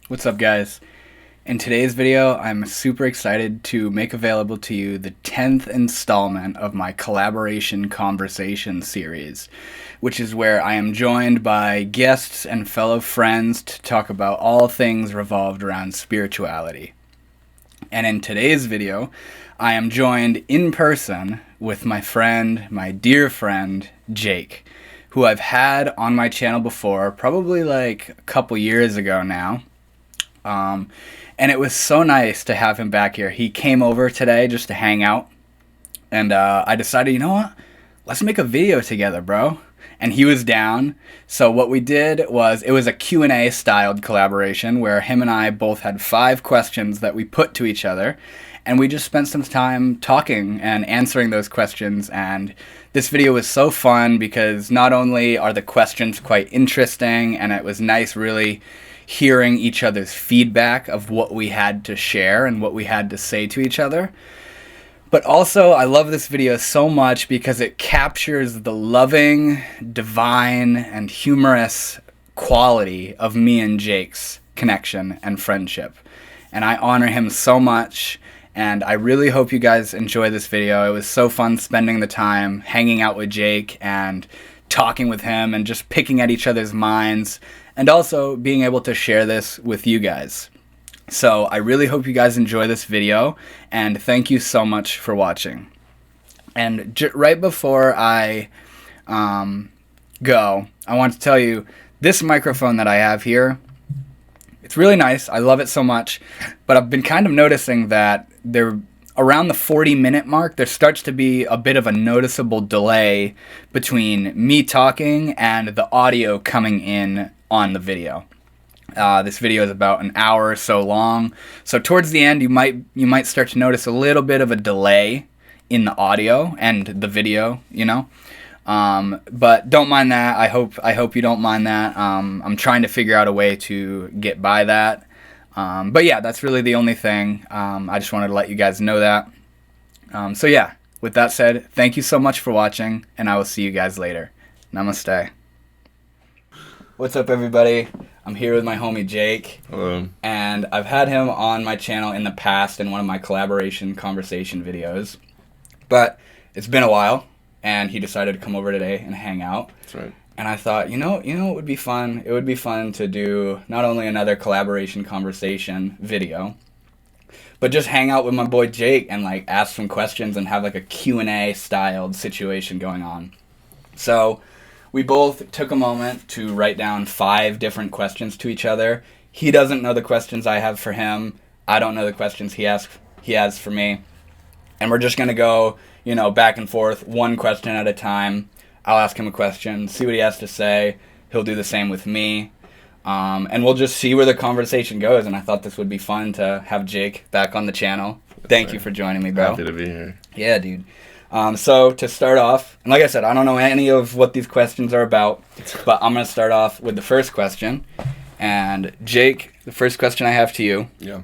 What's up, guys? In today's video, I'm super excited to make available to you the 10th installment of my collaboration conversation series, which is where I am joined by guests and fellow friends to talk about all things revolved around spirituality. And in today's video, I am joined in person with my dear friend, Jake, who I've had on my channel before, probably like a couple years ago now. And it was so nice to have him back here. He came over today just to hang out, and I decided, you know what? Let's make a video together, bro. And he was down. So what we did was, it was a Q&A styled collaboration where him and I both had 5 questions that we put to each other, and we just spent some time talking and answering those questions. And this video was so fun because not only are the questions quite interesting, and it was nice really hearing each other's feedback of what we had to share and what we had to say to each other. But also, I love this video so much because it captures the loving, divine, and humorous quality of me and Jake's connection and friendship. And I honor him so much, and I really hope you guys enjoy this video. It was so fun spending the time hanging out with Jake and talking with him and just picking at each other's minds, and also being able to share this with you guys. So I really hope you guys enjoy this video, and thank you so much for watching. And right before I go, I want to tell you, this microphone that I have here, it's really nice. I love it so much, but I've been kind of noticing that around the 40-minute mark, there starts to be a bit of a noticeable delay between me talking and the audio coming in on the video. This video is about an hour or so long, so towards the end you might start to notice a little bit of a delay in the audio and the video, you know. But don't mind that. I hope you don't mind that. I'm trying to figure out a way to get by that. But yeah, that's really the only thing. I just wanted to let you guys know that. So yeah, with that said, thank you so much for watching, and I will see you guys later. Namaste. What's up, everybody? I'm here with my homie Jake. Hello. And I've had him on my channel in the past in one of my collaboration conversation videos. But it's been a while, and he decided to come over today and hang out. That's right. And I thought, you know, it would be fun. It would be fun to do not only another collaboration conversation video, but just hang out with my boy Jake and like ask some questions and have like a Q&A styled situation going on. So we both took a moment to write down 5 different questions to each other. He doesn't know the questions I have for him. I don't know the questions he has for me. And we're just going to go, you know, back and forth, one question at a time. I'll ask him a question, see what he has to say. He'll do the same with me. And we'll just see where the conversation goes. And I thought this would be fun to have Jake back on the channel. Thank you for joining me, bro. Happy to be here. Yeah, dude. So to start off, and like I said, I don't know any of what these questions are about, but I'm going to start off with the first question. And Jake, the first question I have to you. Yeah.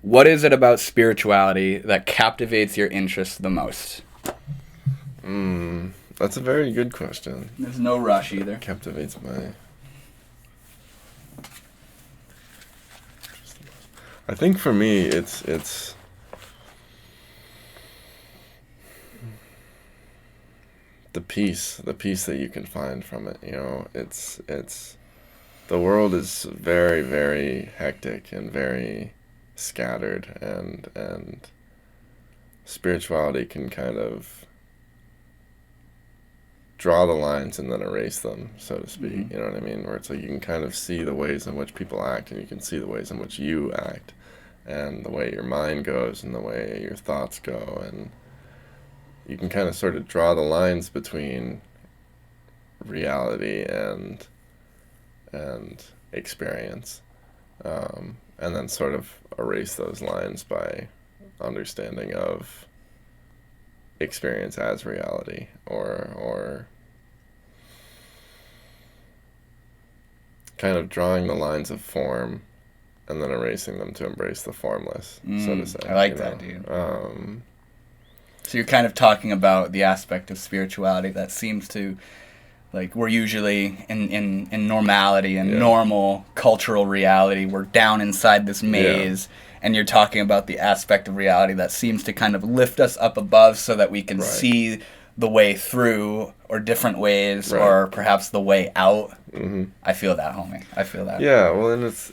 What is it about spirituality that captivates your interest the most? That's a very good question. There's no rush either. Captivates my... I think for me, it's the peace that you can find from it. You know, it's the world is very, very hectic and very scattered, and spirituality can kind of draw the lines and then erase them, so to speak. Mm-hmm. You know what I mean? Where it's like you can kind of see the ways in which people act, and you can see the ways in which you act, and the way your mind goes, and the way your thoughts go, and you can kind of sort of draw the lines between reality and experience, and then sort of erase those lines by understanding of experience as reality, or kind of drawing the lines of form and then erasing them to embrace the formless, so to say. I like that, dude. So you're kind of talking about the aspect of spirituality that seems to Like, we're usually in normality and Yeah. normal cultural reality. We're down inside this maze, and you're talking about the aspect of reality that seems to kind of lift us up above so that we can Right. see the way through, or different ways, Right. or perhaps the way out. Mm-hmm. I feel that, homie. I feel that. Yeah, well, and it's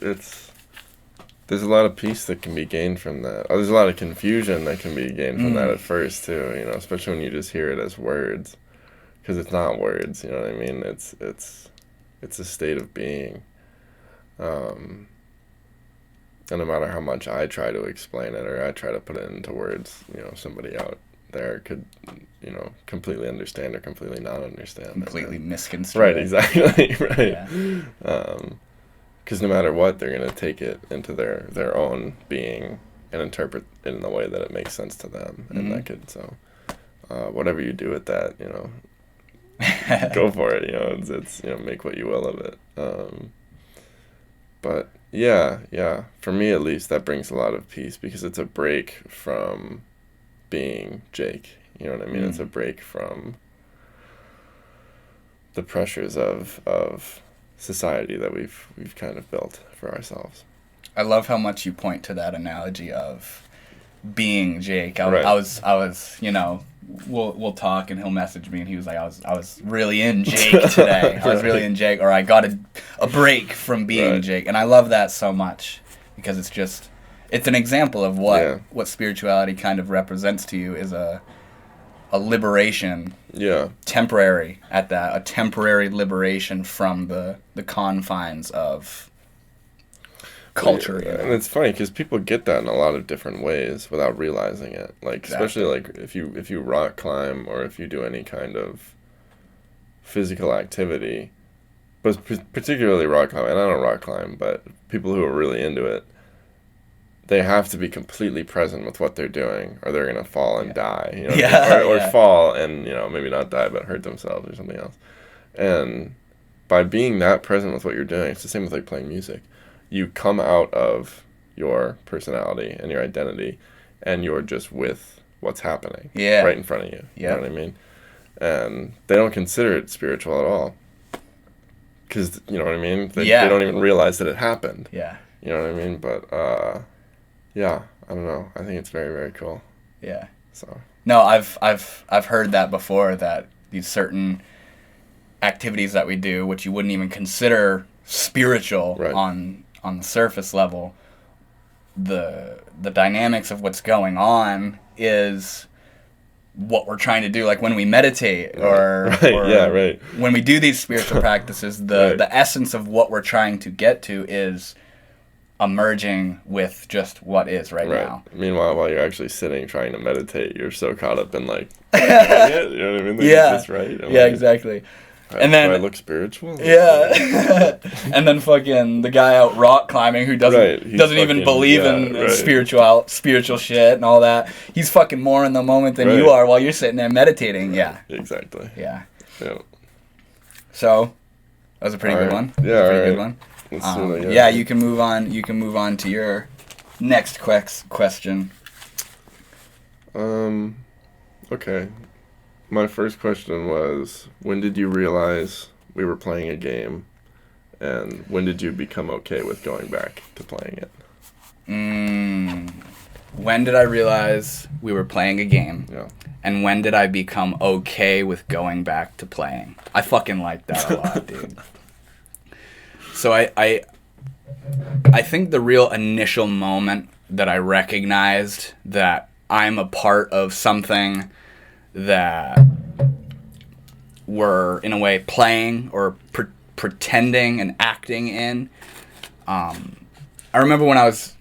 there's a lot of peace that can be gained from that. Oh, there's a lot of confusion that can be gained from that at first too. You know, especially when you just hear it as words, because it's not words. You know what I mean? It's a state of being. And no matter how much I try to explain it or I try to put it into words, you know, somebody out there could, you know, completely understand or completely not understand. Completely misconstrued. Right, exactly. Right. Yeah. Because no matter what, they're going to take it into their own being and interpret it in the way that it makes sense to them. And that could, so whatever you do with that, you know, go for it. You know, it's you know, make what you will of it. But yeah, for me at least, that brings a lot of peace because it's a break from being Jake. You know what I mean? It's a break from the pressures of society that we've kind of built for ourselves. I love how much you point to that analogy of being Jake. I Right. was, you know, we'll talk, and he'll message me, and he was like, I was really in Jake today. I was really in Jake, or I got a break from being Right. Jake, and I love that so much because it's an example of what spirituality kind of represents to you, is a liberation. Yeah. Temporary at that, a temporary liberation from the confines of culture. You know? And it's funny because people get that in a lot of different ways without realizing it. Like especially like if you rock climb or if you do any kind of physical activity, but particularly rock climb. And I don't rock climb, but people who are really into it, they have to be completely present with what they're doing, or they're gonna fall and die. You know, or fall and, you know, maybe not die but hurt themselves or something else. And by being that present with what you're doing, it's the same with like playing music. You come out of your personality and your identity, and you're just with what's happening right in front of you. You know what I mean? And they don't consider it spiritual at all, because you know what I mean. They don't even realize that it happened. Yeah. You know what I mean? But yeah, I don't know. I think it's very, very cool. Yeah. So. No, I've heard that before, that these certain activities that we do, which you wouldn't even consider spiritual on the surface level, the dynamics of what's going on is what we're trying to do. Like when we meditate or when we do these spiritual practices, the essence of what we're trying to get to is emerging with just what is right now. Meanwhile, while you're actually sitting trying to meditate, you're so caught up in like, you know what I mean? Like, is this right? Exactly. And then do I look spiritual? Yeah. And then fucking the guy out rock climbing who doesn't even believe in spiritual shit and all that. He's fucking more in the moment than you are while you're sitting there meditating. Yeah. Exactly. Yeah. Yeah. So that was a pretty good one. Yeah. Pretty good one. Yeah, you can move on. You can move on to your next question. Okay. My first question was, when did you realize we were playing a game, and when did you become okay with going back to playing it? When did I realize we were playing a game? Yeah. And when did I become okay with going back to playing? I fucking like that a lot, dude. So I think the real initial moment that I recognized that I'm a part of something that we're, in a way, playing or pretending and acting in. I remember when I was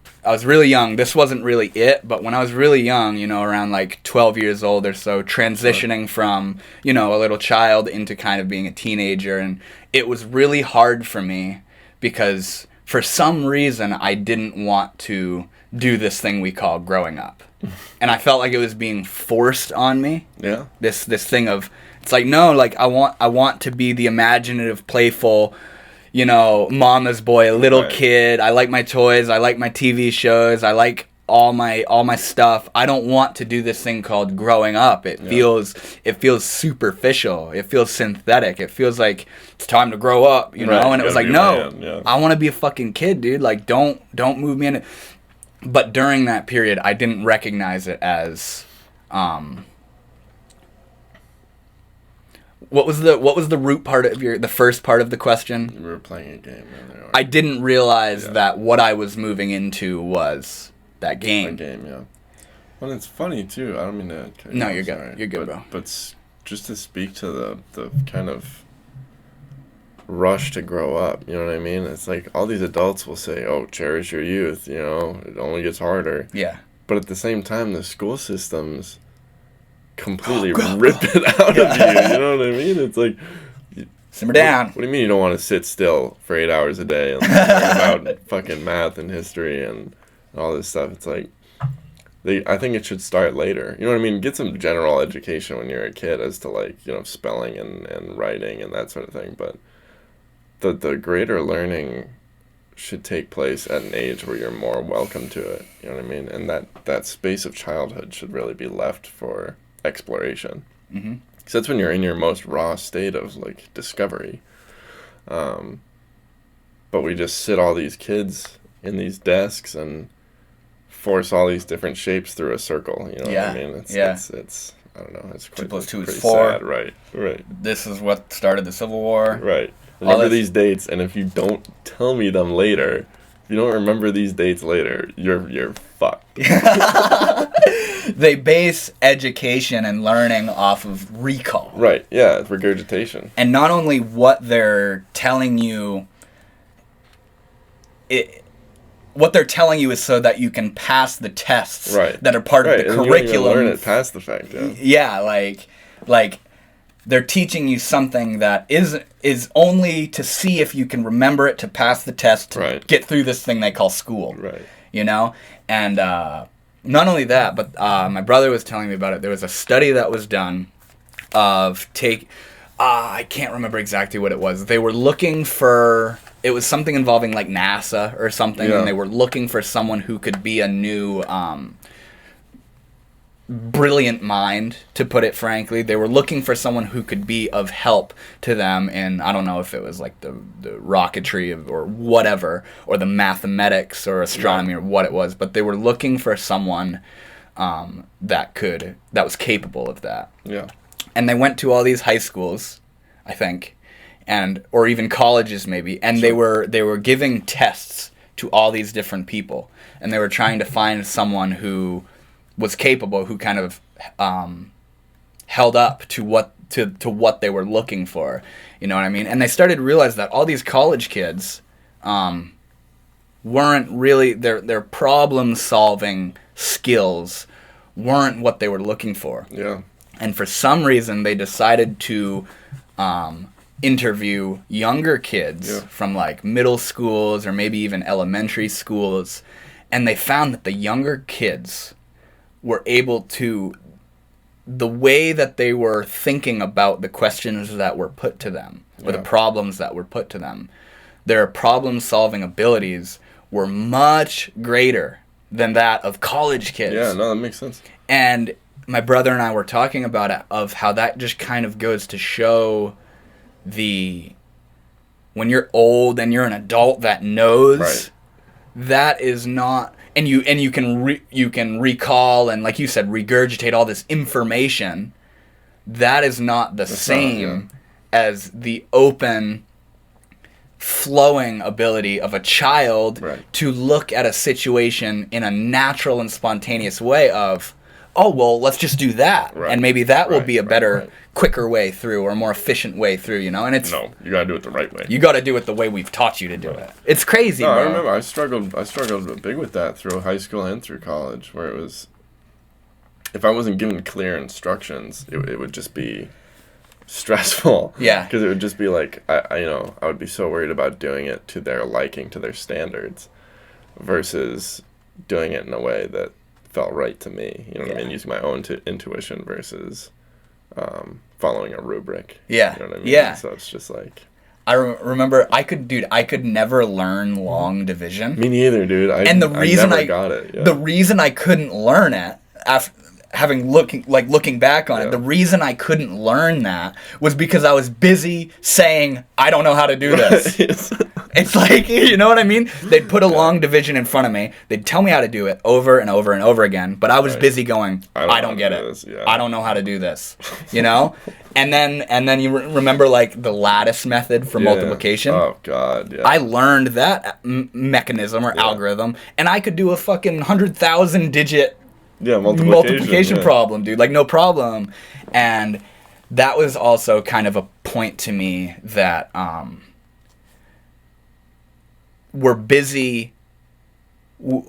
really young. This wasn't really it, but when I was really young, you know, around like 12 years old or so, transitioning from, you know, a little child into kind of being a teenager, and it was really hard for me because for some reason I didn't want to do this thing we call growing up. And I felt like it was being forced on me. Yeah. This thing of, it's like, no, like I want to be the imaginative, playful, you know, mama's boy, a little kid. I like my toys. I like my TV shows. I like all my stuff. I don't want to do this thing called growing up. It feels superficial. It feels synthetic. It feels like it's time to grow up, you know? And it was like, no, I want to be a fucking kid, dude. Like, don't move me in. But during that period, I didn't recognize it as, what was the root part of the first part of the question? We were playing a game. I didn't realize that what I was moving into was that game. A game, yeah. Well, it's funny too. I don't mean to. No, you're good. You're good, bro. But just to speak to the kind of rush to grow up, you know what I mean? It's like all these adults will say, "Oh, cherish your youth," you know. It only gets harder. Yeah. But at the same time, the school systems completely rip it out of you. You know what I mean? It's like, simmer down. What do you mean you don't want to sit still for 8 hours a day and learn about fucking math and history and all this stuff? It's like, I think it should start later. You know what I mean? Get some general education when you're a kid as to, like, you know, spelling and writing and that sort of thing. But the greater learning should take place at an age where you're more welcome to it. You know what I mean? And that space of childhood should really be left for exploration. Mm-hmm. Because that's when you're in your most raw state of, like, discovery. But we just sit all these kids in these desks and force all these different shapes through a circle. You know what I mean? It's I don't know. It's quite, 2 + 2 is pretty 4. sad. Right. This is what started the Civil War. Right. Remember these dates, and if you don't tell me them later, if you don't remember these dates later, you're fucked. They base education and learning off of recall. Right, yeah, it's regurgitation. And not only what they're telling you, what they're telling you is so that you can pass the tests that are part of the curriculum. You don't even learn it past the fact, yeah, like they're teaching you something that is only to see if you can remember it to pass the test to get through this thing they call school. Right. You know? And not only that, but my brother was telling me about it. There was a study that was done of I can't remember exactly what it was. They were looking for, it was something involving like NASA or something, and they were looking for someone who could be a new brilliant mind, to put it frankly. They were looking for someone who could be of help to them in, I don't know if it was like the rocketry or whatever, or the mathematics or astronomy or what it was, but they were looking for someone that was capable of that. Yeah. And they went to all these high schools, I think, or even colleges maybe, and they were giving tests to all these different people, and they were trying to find someone who was capable, who kind of held up to what they were looking for. You know what I mean? And they started to realize that all these college kids weren't really, their problem-solving skills weren't what they were looking for. Yeah. And for some reason, they decided to interview younger kids from like middle schools or maybe even elementary schools, and they found that the younger kids were able to, the way that they were thinking about the questions that were put to them, or the problems that were put to them, their problem-solving abilities were much greater than that of college kids. Yeah, no, that makes sense. And my brother and I were talking about it, of how that just kind of goes to show when you're old and you're an adult that knows, that is not, and you can recall and, like you said, regurgitate all this information. That is not the same as the open, flowing ability of a child to look at a situation in a natural and spontaneous way of, oh, well, let's just do that. And maybe that will be a better, quicker way through, or a more efficient way through, you know? And it's... No, you gotta do it the right way. You gotta do it the way we've taught you to do it. It's crazy, bro. I remember I struggled big with that through high school and through college, where it was, if I wasn't given clear instructions, it would just be stressful. Yeah. Because it would just be like, I would be so worried about doing it to their liking, to their standards, versus doing it in a way that felt right to me, you know what I mean, using my own intuition versus following a rubric. Yeah. You know what I mean? Yeah. So it's just like, remember I could never learn long division. Me neither, dude. And the reason I never got it. Yeah. The reason I couldn't learn it after looking back on it, the reason I couldn't learn that was because I was busy saying I don't know how to do this. It's like, you know what I mean? They'd put a long division in front of me. They'd tell me how to do it over and over and over again, but I was busy going, I don't get it. Yeah. I don't know how to do this. You know? And then you remember like the lattice method for multiplication? Oh god, yeah. I learned that mechanism or algorithm, and I could do a fucking 100,000 digit multiplication problem, dude. Like, no problem. And that was also kind of a point to me that we're busy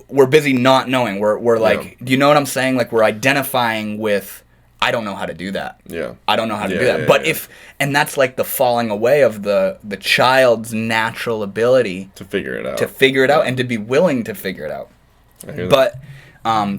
not knowing. We're like, do you know what I'm saying? Like, we're identifying with, I don't know how to do that. Yeah. I don't know how to do that. But and that's like the falling away of the child's natural ability to figure it out. And to be willing to figure it out. I hear but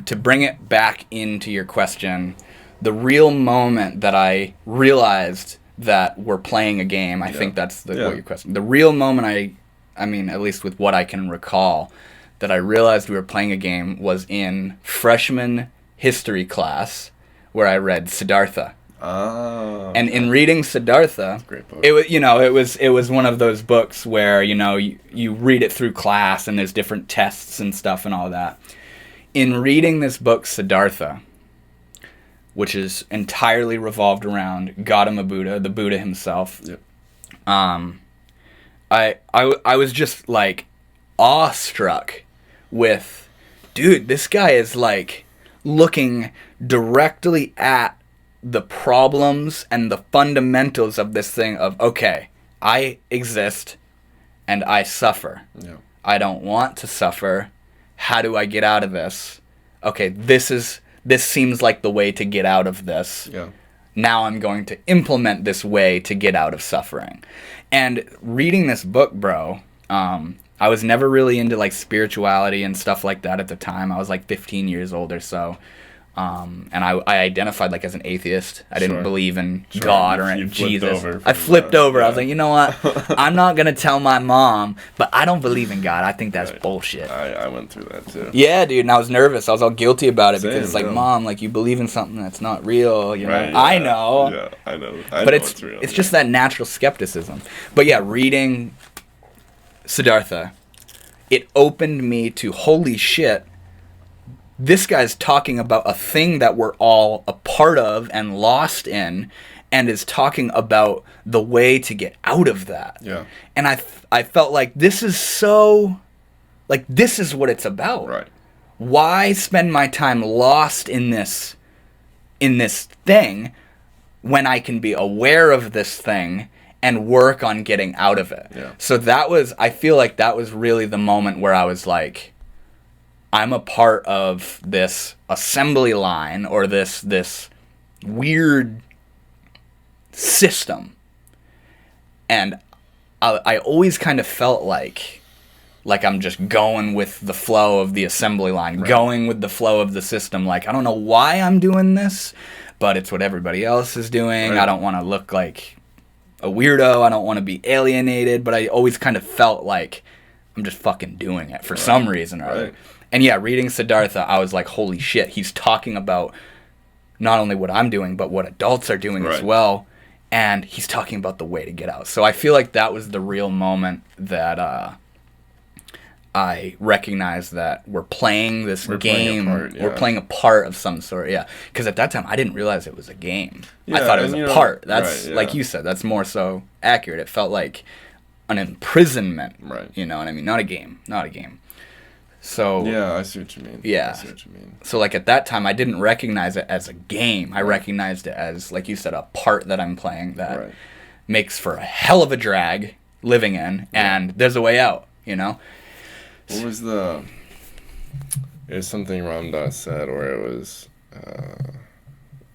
to bring it back into your question, the real moment that I realized that we're playing a game, I think that's what your question. The real moment I mean, at least with what I can recall, that I realized we were playing a game was in freshman history class, where I read Siddhartha. Oh. And in reading Siddhartha, great book. It was one of those books where, you read it through class and there's different tests and stuff and all that. In reading this book, Siddhartha, which is entirely revolved around Gautama Buddha, the Buddha himself, I was just like awestruck with, dude, this guy is like looking directly at the problems and the fundamentals of this thing of, okay, I exist and I suffer. Yeah. I don't want to suffer. How do I get out of this? Okay, this seems like the way to get out of this. Yeah. Now I'm going to implement this way to get out of suffering. And reading this book, bro, I was never really into like spirituality and stuff like that at the time. I was like 15 years old or so. And I identified like as an atheist. I didn't believe in God or Jesus. I flipped over. I was like, you know what? I'm not going to tell my mom, but I don't believe in God. I think that's bullshit. I went through that too. Yeah, dude. And I was nervous. I was all guilty about it because it's like, Mom, like you believe in something that's not real. You know? Right, yeah. I know. Yeah, I know. But it's just that natural skepticism. But yeah, reading Siddhartha, it opened me to, holy shit, this guy's talking about a thing that we're all a part of and lost in, and is talking about the way to get out of that. Yeah. And I felt like this is so, like, this is what it's about. Right. Why spend my time lost in this thing when I can be aware of this thing and work on getting out of it? Yeah. So I feel like that was really the moment where I was like, I'm a part of this assembly line or this weird system. And I always kind of felt like I'm just going with the flow of the assembly line, going with the flow of the system. Like, I don't know why I'm doing this, but it's what everybody else is doing. I don't want to look like a weirdo. I don't want to be alienated, but I always kind of felt like I'm just fucking doing it for some reason or other. And yeah, reading Siddhartha, I was like, holy shit, he's talking about not only what I'm doing, but what adults are doing as well. And he's talking about the way to get out. So I feel like that was the real moment that I recognized that we're playing this game. We're playing a part of some sort, Because at that time, I didn't realize it was a game. I thought it was a part. That's, like you said, that's more so accurate. It felt like an imprisonment. Right. You know what I mean? Not a game. So yeah, I see what you mean. Yeah. I see what you mean. So like at that time, I didn't recognize it as a game. I recognized it as, like you said, a part that I'm playing that makes for a hell of a drag living in, and there's a way out. You know. What was the? It was something Ram Dass said, where it was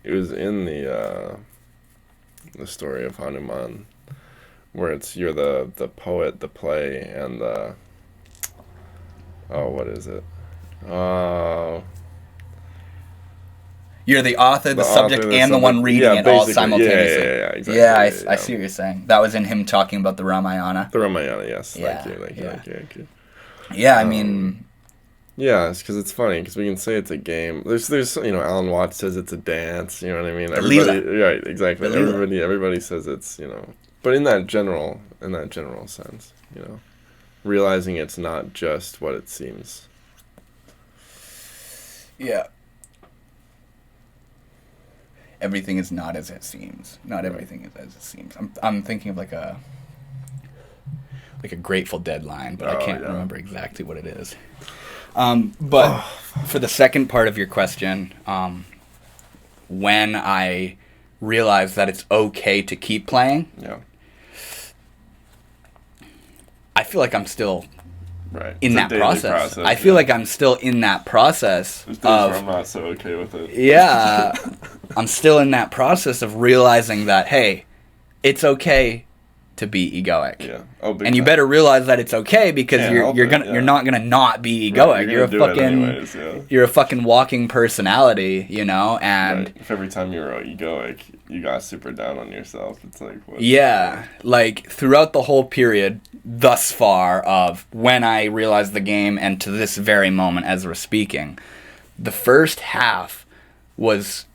in the story of Hanuman, where it's you're the poet, the play, and the. Oh, what is it? You're the author, the subject, author, the and the one subject. reading Yeah, it all basically. simultaneously. Yeah, exactly. Yeah, I see what you're saying. That was in him talking about the Ramayana. The Ramayana, yes. Yeah, Thank you. Yeah, I mean... Yeah, it's because it's funny, because we can say it's a game. There's Alan Watts says it's a dance, you know what I mean? Right, exactly. Everybody says it's, but in that general sense, realizing it's not just what it seems. Yeah. Everything is not as it seems. Not everything is as it seems. I'm thinking of like a Grateful Dead line, but I can't remember exactly what it is. But for the second part of your question, when I realized that it's okay to keep playing, I feel like I'm still in that process. I feel like I'm still in that process. There's days where I'm not so okay with it. Yeah, I'm still in that process of realizing that, hey, it's okay to be egoic. Yeah. And you better realize that it's okay, because you're not gonna not be egoic. Right, you're a fucking walking personality, and if every time you're egoic you got super down on yourself, it's like what? Yeah, like throughout the whole period thus far of when I realized the game and to this very moment as we're speaking, the first half was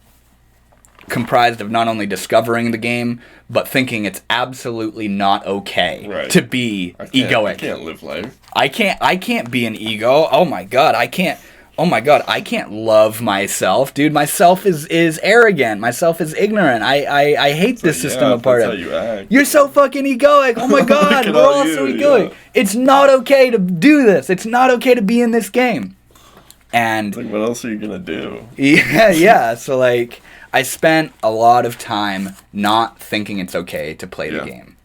comprised of not only discovering the game, but thinking it's absolutely not okay to be egoic. I can't live life. I can't be an ego. Oh my god, I can't love myself, dude. Myself is arrogant. Myself is ignorant. I hate this system I'm part of. That's how you act. You're so fucking egoic. Oh my god, we're all so egoic. Yeah. It's not okay to do this. It's not okay to be in this game. And it's like, what else are you gonna do? Yeah. So like, I spent a lot of time not thinking it's okay to play the game.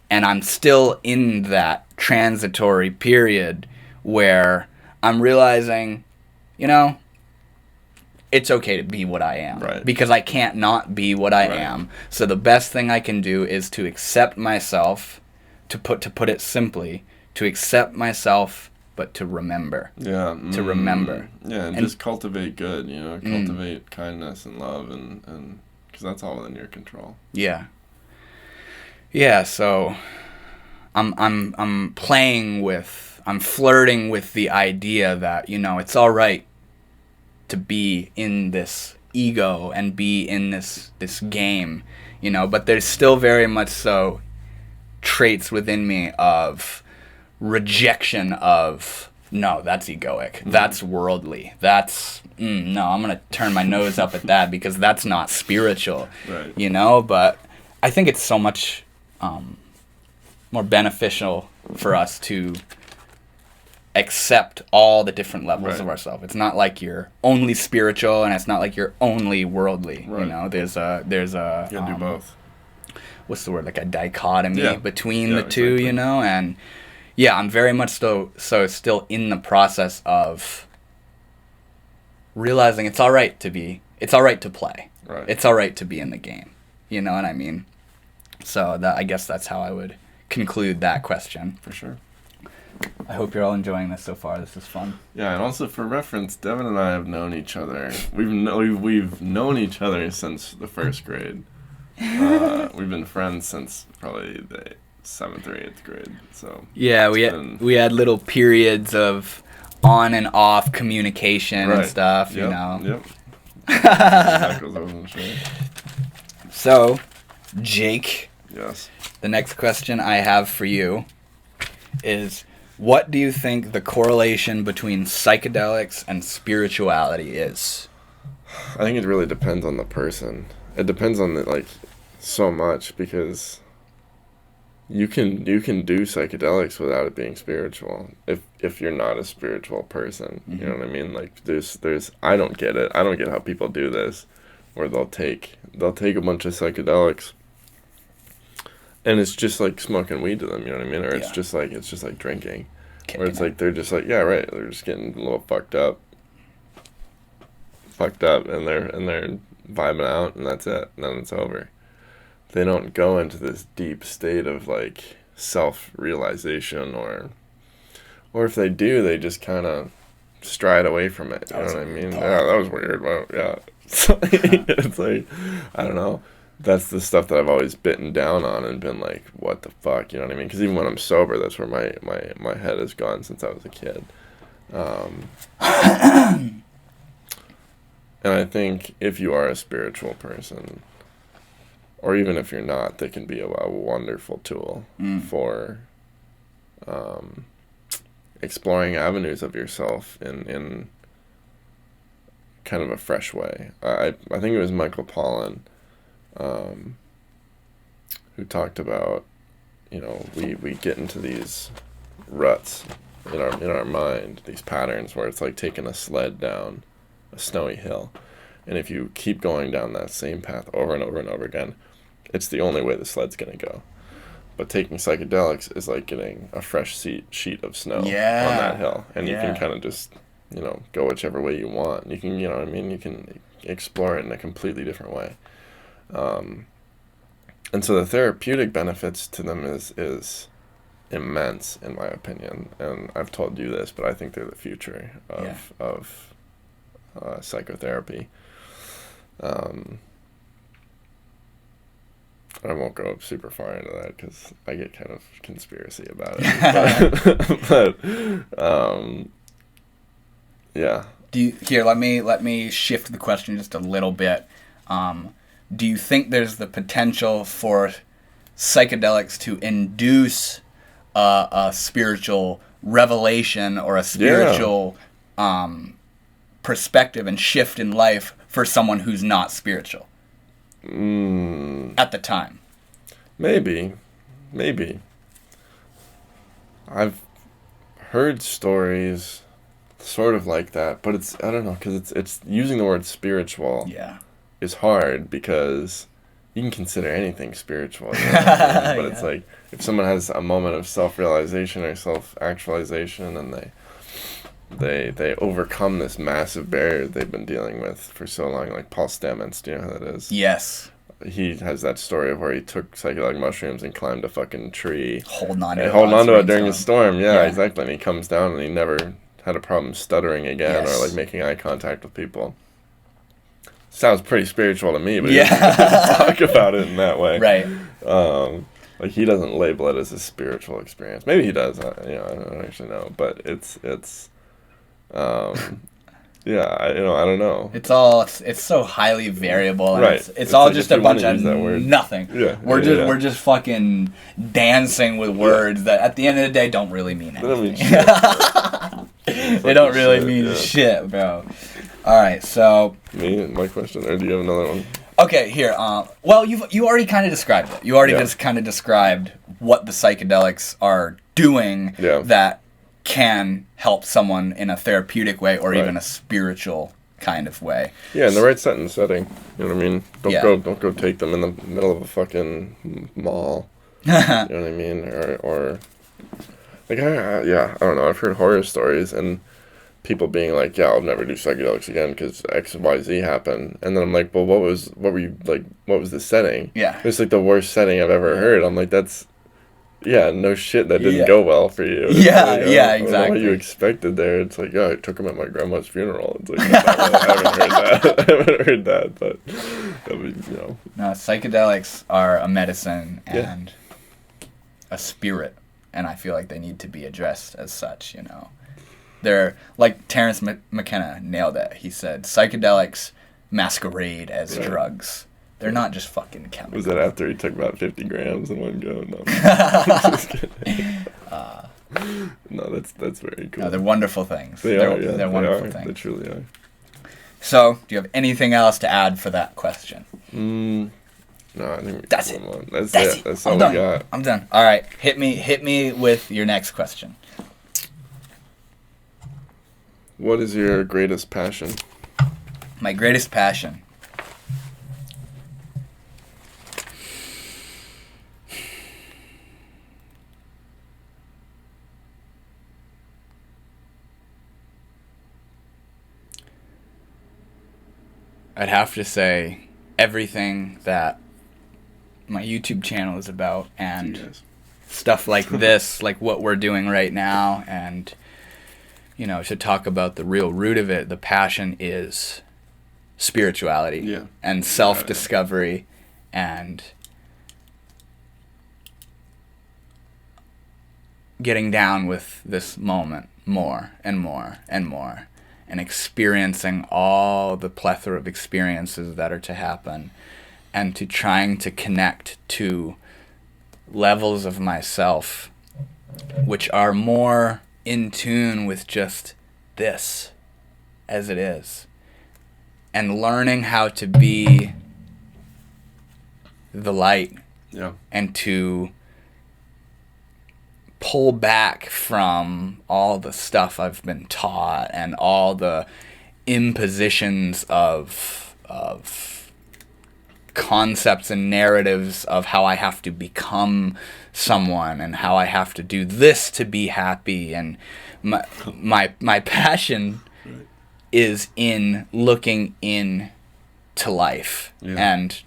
And I'm still in that transitory period where I'm realizing, it's okay to be what I am. Right. Because I can't not be what I am. So the best thing I can do is to accept myself, to put it simply, to accept myself, but to remember. Yeah. To remember. Yeah, and just cultivate good, cultivate kindness and love, and because that's all within your control. Yeah. Yeah, so I'm flirting with the idea that, it's all right to be in this ego and be in this game, but there's still very much so traits within me of rejection of, no, that's egoic, that's worldly, that's no, I'm gonna turn my nose up at that because that's not spiritual. But I think it's so much more beneficial for us to accept all the different levels of ourselves. It's not like you're only spiritual and it's not like you're only worldly. There's a you can do both. What's the word, like a dichotomy between the two, and I'm very much so still in the process of realizing it's all right to play. It's all right to be in the game. You know what I mean? So I guess that's how I would conclude that question. For sure. I hope you're all enjoying this so far. This is fun. Yeah, and also for reference, Devin and I have known each other. We've known each other since the first grade. We've been friends since probably the 7th or 8th grade. So yeah, we had little periods of on and off communication and stuff. Yep. So, Jake. Yes. The next question I have for you is, what do you think the correlation between psychedelics and spirituality is? I think it really depends on the person. It depends on so much, because you can do psychedelics without it being spiritual if you're not a spiritual person. You know what I mean? Like there's I don't get it. I don't get how people do this, where they'll take a bunch of psychedelics and it's just like smoking weed to them, you know what I mean? Or it's just like drinking. Or it's like they're just like, yeah, right, they're just getting a little fucked up and they're vibing out and that's it. And then it's over. They don't go into this deep state of like self-realization, or if they do, they just kind of stride away from it. You know what I mean? Yeah, that was weird. Well, yeah. It's like, I don't know. That's the stuff that I've always bitten down on and been like, what the fuck, you know what I mean? Because even when I'm sober, that's where my head has gone since I was a kid. And I think if you are a spiritual person, or even if you're not, they can be a wonderful tool for exploring avenues of yourself in kind of a fresh way. I think it was Michael Pollan who talked about, you know, we get into these ruts in our mind, these patterns where it's like taking a sled down a snowy hill, and if you keep going down that same path over and over and over again, it's the only way the sled's gonna go. But taking psychedelics is like getting a fresh sheet of snow on that hill, and you can kind of just, you know, go whichever way you want. You can, you know what I mean, you can explore it in a completely different way. And so the therapeutic benefits to them is immense, in my opinion. And I've told you this, but I think they're the future of psychotherapy. I won't go super far into that because I get kind of conspiracy about it. But yeah. Let me shift the question just a little bit. Do you think there's the potential for psychedelics to induce a spiritual revelation or a spiritual perspective and shift in life for someone who's not spiritual? At the time. Maybe. I've heard stories sort of like that, but it's, I don't know, because it's using the word spiritual is hard because you can consider anything spiritual, you know what I mean? But it's like, if someone has a moment of self-realization or self-actualization and they overcome this massive barrier they've been dealing with for so long, like Paul Stamets, do you know who that is? Yes. He has that story of where he took psychedelic mushrooms and climbed a fucking tree. Holding on to it during a storm. Yeah, exactly. And he comes down and he never had a problem stuttering again or like making eye contact with people. Sounds pretty spiritual to me, but he doesn't talk about it in that way. Right. Like, he doesn't label it as a spiritual experience. Maybe he does. I don't actually know. But it's yeah, I don't know. It's so highly variable, and right. It's all like just a bunch of nothing. Yeah, we're just fucking dancing with words that at the end of the day don't really mean anything. They don't mean shit. They don't really mean shit, bro. All right, so my question, or do you have another one? Okay, here. Well, you already kind of described it. You already just kind of described what the psychedelics are doing that can help someone in a therapeutic way or even a spiritual kind of way. Yeah, in the right setting. You know what I mean? Don't go take them in the middle of a fucking mall. You know what I mean? Or like I don't know. I've heard horror stories and people being like, "Yeah, I'll never do psychedelics again because X, Y, Z happened." And then I'm like, "Well, what was the setting?" Yeah, it's like the worst setting I've ever heard. I'm like, that's. Yeah, no shit, that didn't go well for you. Exactly. I don't know what you expected there. It's like, I took him at my grandma's funeral. It's like, I haven't heard that, but, No, psychedelics are a medicine and a spirit, and I feel like they need to be addressed as such, They're, like Terence McKenna nailed it. He said, psychedelics masquerade as drugs. They're not just fucking chemicals. Was that after he took about 50 grams in one go? No. Just kidding. No, that's very cool. No, they're wonderful things. They're wonderful things. They truly are. So, do you have anything else to add for that question? No, I think that's it. That's it. That's all we got. I'm done. All right, hit me with your next question. What is your greatest passion? My greatest passion. I'd have to say everything that my YouTube channel is about and stuff like this, like what we're doing right now, and to talk about the real root of it, the passion is spirituality Yeah. and self-discovery and getting down with this moment more and more and more, and experiencing all the plethora of experiences that are to happen, and to trying to connect to levels of myself which are more in tune with just this as it is, and learning how to be the light, Yeah. and to pull back from all the stuff I've been taught and all the impositions of concepts and narratives of how I have to become someone and how I have to do this to be happy. And my passion is in looking in to life and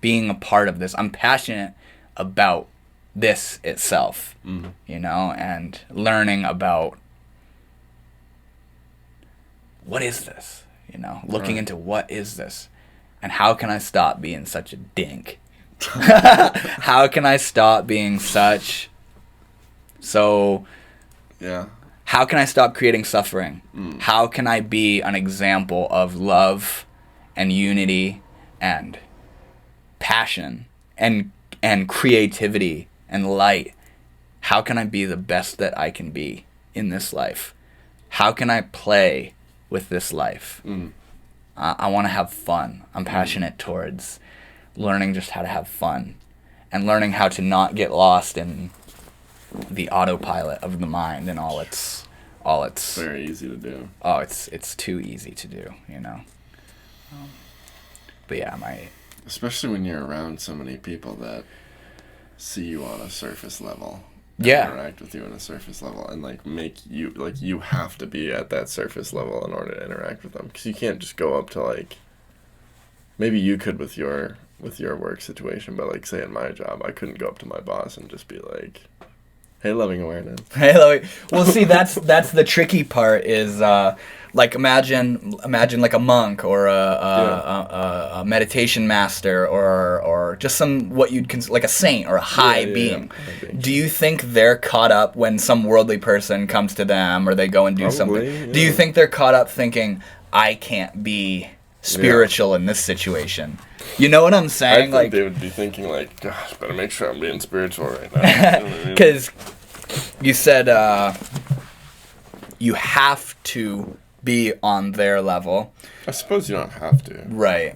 being a part of this. I'm passionate about this itself, you know, and learning about what is this, you know, looking into what is this, and how can I stop being such a dink? How can I stop being how can I stop creating suffering? How can I be an example of love and unity and passion and creativity and light? How can I be the best that I can be in this life? How can I play with this life? I want to have fun. I'm passionate towards learning just how to have fun and learning how to not get lost in the autopilot of the mind and all its Very easy to do. Oh, it's too easy to do, you know. But yeah, especially when you're around so many people that see you on a surface level. Interact with you on a surface level and like make you like you have to be at that surface level in order to interact with them, because you can't just go up to like, maybe you could with your work situation, but like say in my job I couldn't go up to my boss and just be like, hey, loving awareness. Hey, loving. Well, see, that's the tricky part is like imagine like a monk or a meditation master or just some what you'd consider like a saint or a high being. Do you think they're caught up when some worldly person comes to them or they go and do something? Yeah. Do you think they're caught up thinking, I can't be spiritual in this situation? You know what I'm saying? I think they would be thinking like, gosh, better make sure I'm being spiritual right now. Because you said you have to be on their level. I suppose you don't have to. Right.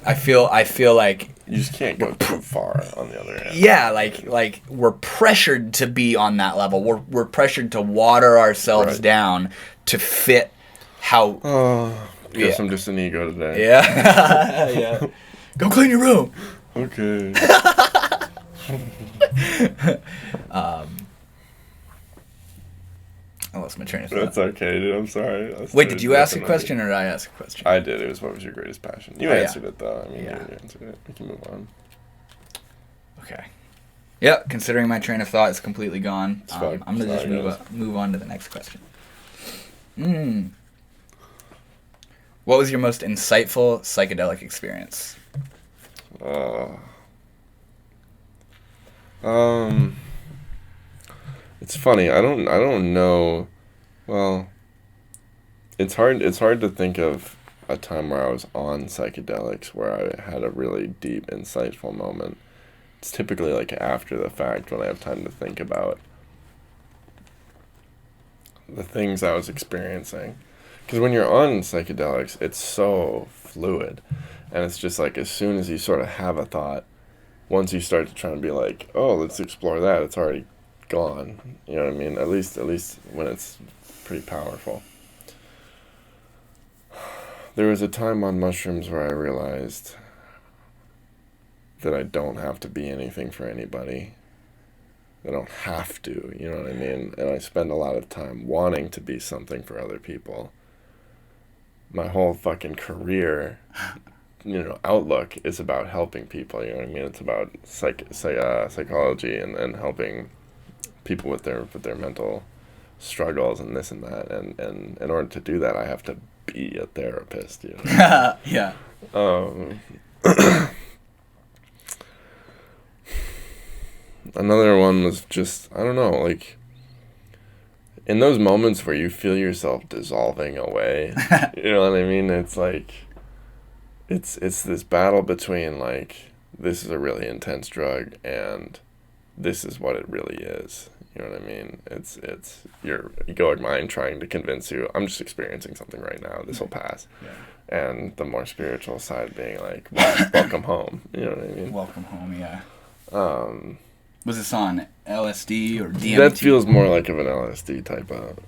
I feel like you just can't go too far on the other end. Yeah, like we're pressured to be on that level. We're pressured to water ourselves down to fit how. Guess I'm just an ego today. Yeah. Yeah. Go clean your room. Okay. I lost my train of thought. That's okay, dude. I'm sorry. Wait, did you ask a question or did I ask a question? I did. It was, what was your greatest passion? You answered it, though. I mean, you answered it. We can move on. Okay. Yeah, considering my train of thought is completely gone, I'm going to just move on to the next question. What was your most insightful psychedelic experience? It's funny. I don't know. Well, it's hard to think of a time where I was on psychedelics where I had a really deep, insightful moment. It's typically like after the fact when I have time to think about the things I was experiencing. Because when you're on psychedelics, it's so fluid. And it's just like as soon as you sort of have a thought, once you start to try and be like, oh, let's explore that, it's already gone. You know what I mean? At least when it's pretty powerful. There was a time on mushrooms where I realized that I don't have to be anything for anybody. I don't have to, you know what I mean? And I spend a lot of time wanting to be something for other people. My whole fucking career, outlook is about helping people, you know what I mean? It's about psychology and helping people with their mental struggles and this and that. And in order to do that, I have to be a therapist, you know? Yeah. Another one was just, I don't know, like, in those moments where you feel yourself dissolving away, you know what I mean? It's like, it's this battle between, like, this is a really intense drug and this is what it really is. You know what I mean? It's your egoic mind trying to convince you, I'm just experiencing something right now. This will pass. Yeah. And the more spiritual side being like, welcome home. You know what I mean? Welcome home, yeah. Was this on LSD or DMT? That feels more like of an LSD type of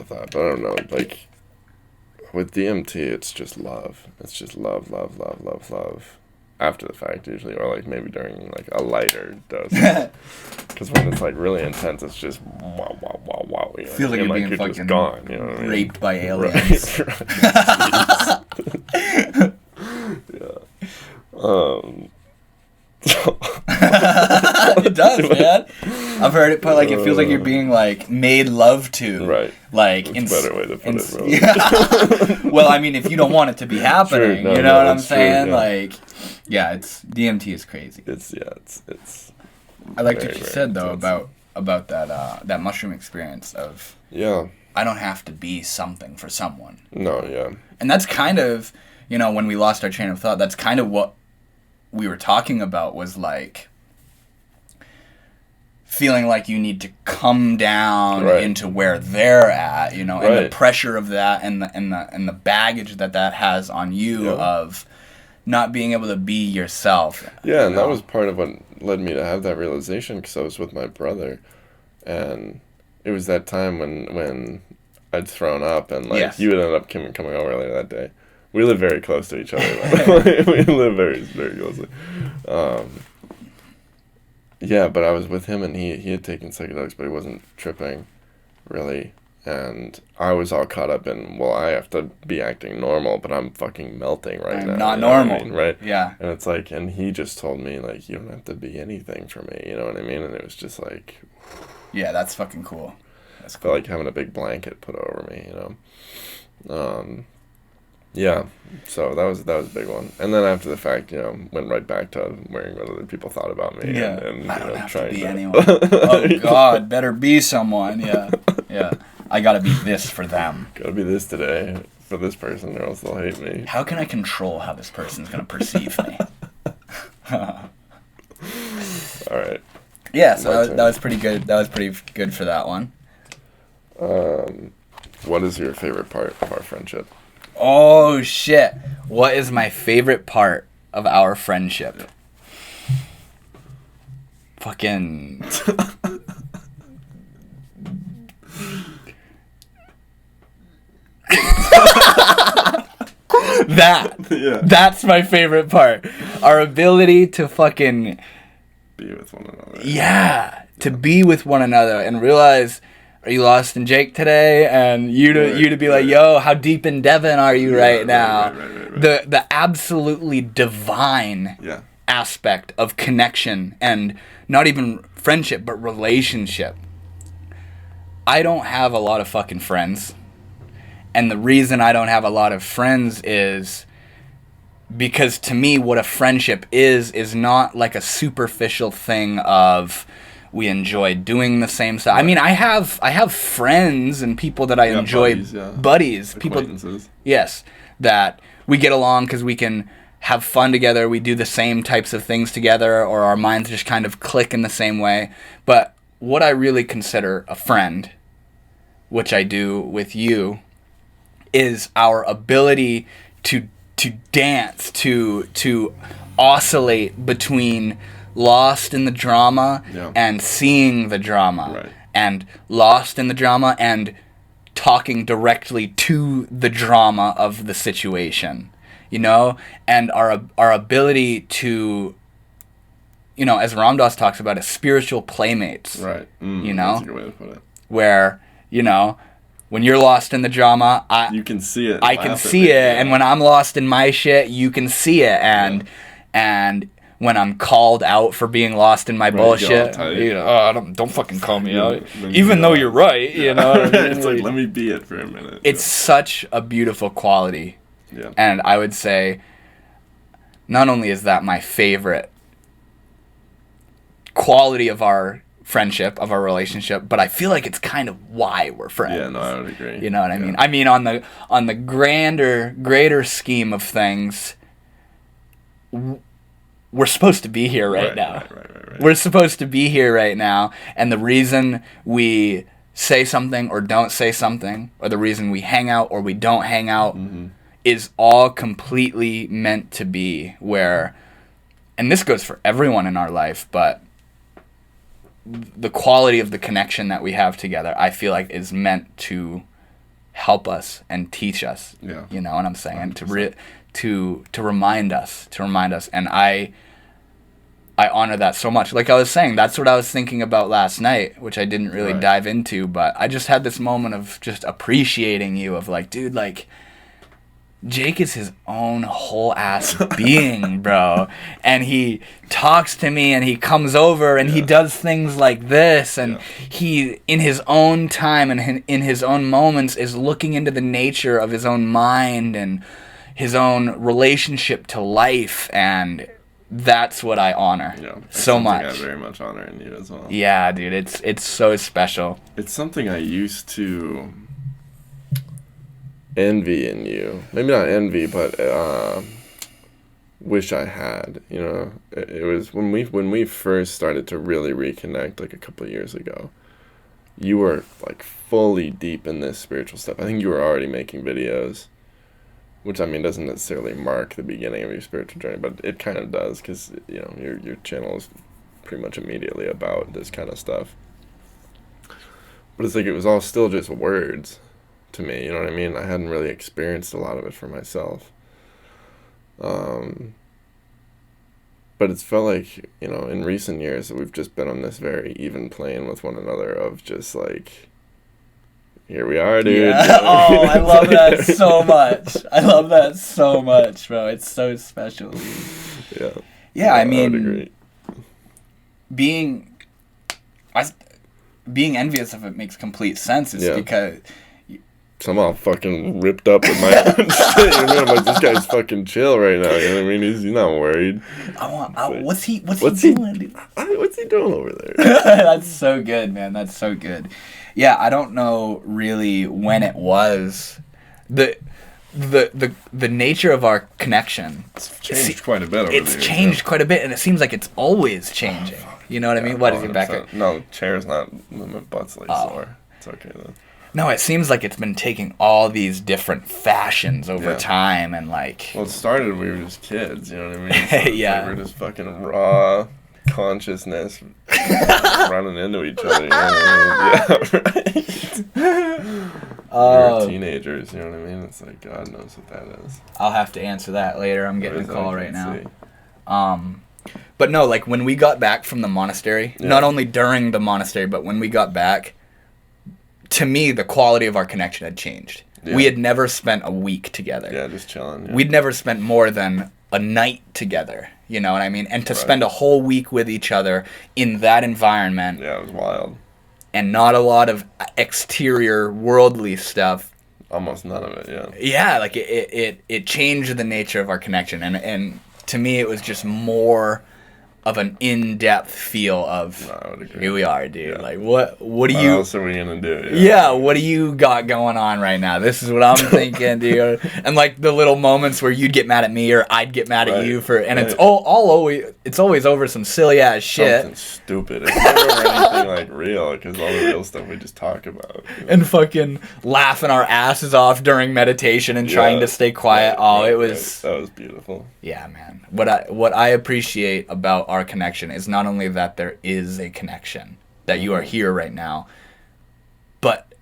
thought. But I don't know. Like, with DMT, it's just love. It's just love, love, love, love, love. After the fact, usually, or like maybe during like a lighter dose. Because when it's like really intense, it's just wow, wow, wow, wow. You know? Feels like you're being fucking just gone. You know what I mean? Raped by aliens. Right. Yeah. It does, man. I've heard it put like it feels like you're being like made love to. Right. Like that's a better way to put it, bro. Yeah. Well, I mean, if you don't want it to be happening, Sure, you know what I'm true, saying? yeah. Like, yeah, it's DMT is crazy. It's I liked what you said though about that mushroom experience of I don't have to be something for someone. No, yeah. And that's kind of, you know, when we lost our train of thought, that's kind of what we were talking about was like feeling like you need to come down into where they're at, you know, and the pressure of that and the baggage that has on you of not being able to be yourself. Yeah, and that was part of what led me to have that realization, because I was with my brother, and it was that time when I'd thrown up, and like you had ended up coming over later that day. We live very close to each other. We live very, very closely. Yeah, but I was with him, and he had taken psychedelics, but he wasn't tripping, really. And I was all caught up in, well, I have to be acting normal, but I'm fucking melting right now. Not normal. I mean, right? Yeah. And it's like, and he just told me, like, you don't have to be anything for me, you know what I mean? And it was just like... Yeah, that's fucking cool. That's cool. Felt like having a big blanket put over me, you know? Yeah, so that was a big one. And then after the fact, you know, went right back to worrying what other people thought about me. Yeah, and I don't have to be to... anyone. Oh, God, better be someone, yeah. I gotta be this for them. Gotta be this today for this person, or else they'll hate me. How can I control how this person's gonna perceive me? All right. Yeah, so that was pretty good. That was pretty good for that one. What is your favorite part of our friendship? Oh, shit. What is my favorite part of our friendship? Fucking... That's my favorite part. Our ability to fucking... Be with one another. Yeah. To be with one another and realize... Are you lost in Jake today? And you to be like, yo, how deep in Devon are you right now? Right. The absolutely divine aspect of connection, and not even friendship, but relationship. I don't have a lot of fucking friends. And the reason I don't have a lot of friends is because to me what a friendship is not like a superficial thing of... We enjoy doing the same stuff. I mean, I have friends and people that I enjoy, buddies, people, yes, that we get along because we can have fun together. We do the same types of things together, or our minds just kind of click in the same way. But what I really consider a friend, which I do with you, is our ability to dance, to oscillate between lost in the drama and seeing the drama, and lost in the drama and talking directly to the drama of the situation, you know, and our ability to, you know, as Ram Dass talks about, as spiritual playmates, you know, that's a good way to put it. Where, you know, when you're lost in the drama, you can see it. I can see it, and when I'm lost in my shit, you can see it, and when I'm called out for being lost in my bullshit. You know, don't fucking call me out, even though you're right. Yeah. You know what I mean? It's like, let me be it for a minute. It's such a beautiful quality. Yeah. And I would say, not only is that my favorite quality of our friendship, of our relationship, but I feel like it's kind of why we're friends. Yeah, no, I would agree. You know what I mean? I mean, on the greater scheme of things, we're supposed to be here right now. Right. We're supposed to be here right now, and the reason we say something or don't say something, or the reason we hang out or we don't hang out, is all completely meant to be where, and this goes for everyone in our life, but the quality of the connection that we have together, I feel like, is meant to help us and teach us. Yeah. You know what I'm saying? To remind us, and I honor that so much. Like I was saying, that's what I was thinking about last night, which I didn't really dive into, but I just had this moment of just appreciating you, of like, dude, like, Jake is his own whole ass being, bro. And he talks to me and he comes over and he does things like this, and he, in his own time and in his own moments, is looking into the nature of his own mind and his own relationship to life, and that's what I honor so much. I very much honor in you as well. Yeah, dude, it's so special. It's something I used to envy in you. Maybe not envy, but wish I had. You know, it was when we first started to really reconnect, like a couple of years ago. You were like fully deep in this spiritual stuff. I think you were already making videos, which, I mean, doesn't necessarily mark the beginning of your spiritual journey, but it kind of does, because, you know, your channel is pretty much immediately about this kind of stuff. But it's like it was all still just words to me, you know what I mean? I hadn't really experienced a lot of it for myself. But it's felt like, you know, in recent years that we've just been on this very even plane with one another of just like, here we are, dude. Yeah. Oh, I love that so much. I love that so much, bro. It's so special. Yeah. Yeah, I mean, I would agree. being envious of it makes complete sense. It's because I'm all fucking ripped up with my own shit. You know, I'm like, this guy's fucking chill right now. You know what I mean? He's not worried. What's he doing? Dude? What's he doing over there? That's so good, man. That's so good. Yeah, I don't know really when it was. The nature of our connection. It's changed quite a bit over It's changed quite a bit, and it seems like it's always changing. You know what I mean? What is it back at? No, the chair's not, my butt's like sore. It's okay though. No, it seems like it's been taking all these different fashions over time, and like... Well, it started, we were just kids, you know what I mean? So yeah. Like we were just fucking raw consciousness running into each other, you know what I mean? Yeah, right. We were teenagers, you know what I mean? It's like, God knows what that is. I'll have to answer that later. I'm getting a call right now. But no, like when we got back from the monastery, not only during the monastery, but when we got back, to me, the quality of our connection had changed. Yeah. We had never spent a week together. Yeah, just chilling. Yeah. We'd never spent more than a night together, you know what I mean? And to spend a whole week with each other in that environment. Yeah, it was wild. And not a lot of exterior worldly stuff. Almost none of it, yeah. Yeah, like it changed the nature of our connection. And to me, it was just more of an in-depth feel of, I would agree. Here we are, dude. Yeah. Like, what do you... What else are we going to do? Yeah, what do you got going on right now? This is what I'm thinking, dude. And, like, the little moments where you'd get mad at me or I'd get mad at you for... And it's always over some silly-ass shit. Something stupid. It's never anything, like, real, because all the real stuff we just talk about. You know? And fucking laughing our asses off during meditation and trying to stay quiet. It was... That was beautiful. Yeah, man. What I appreciate about our connection is not only that there is a connection, that you are here right now, but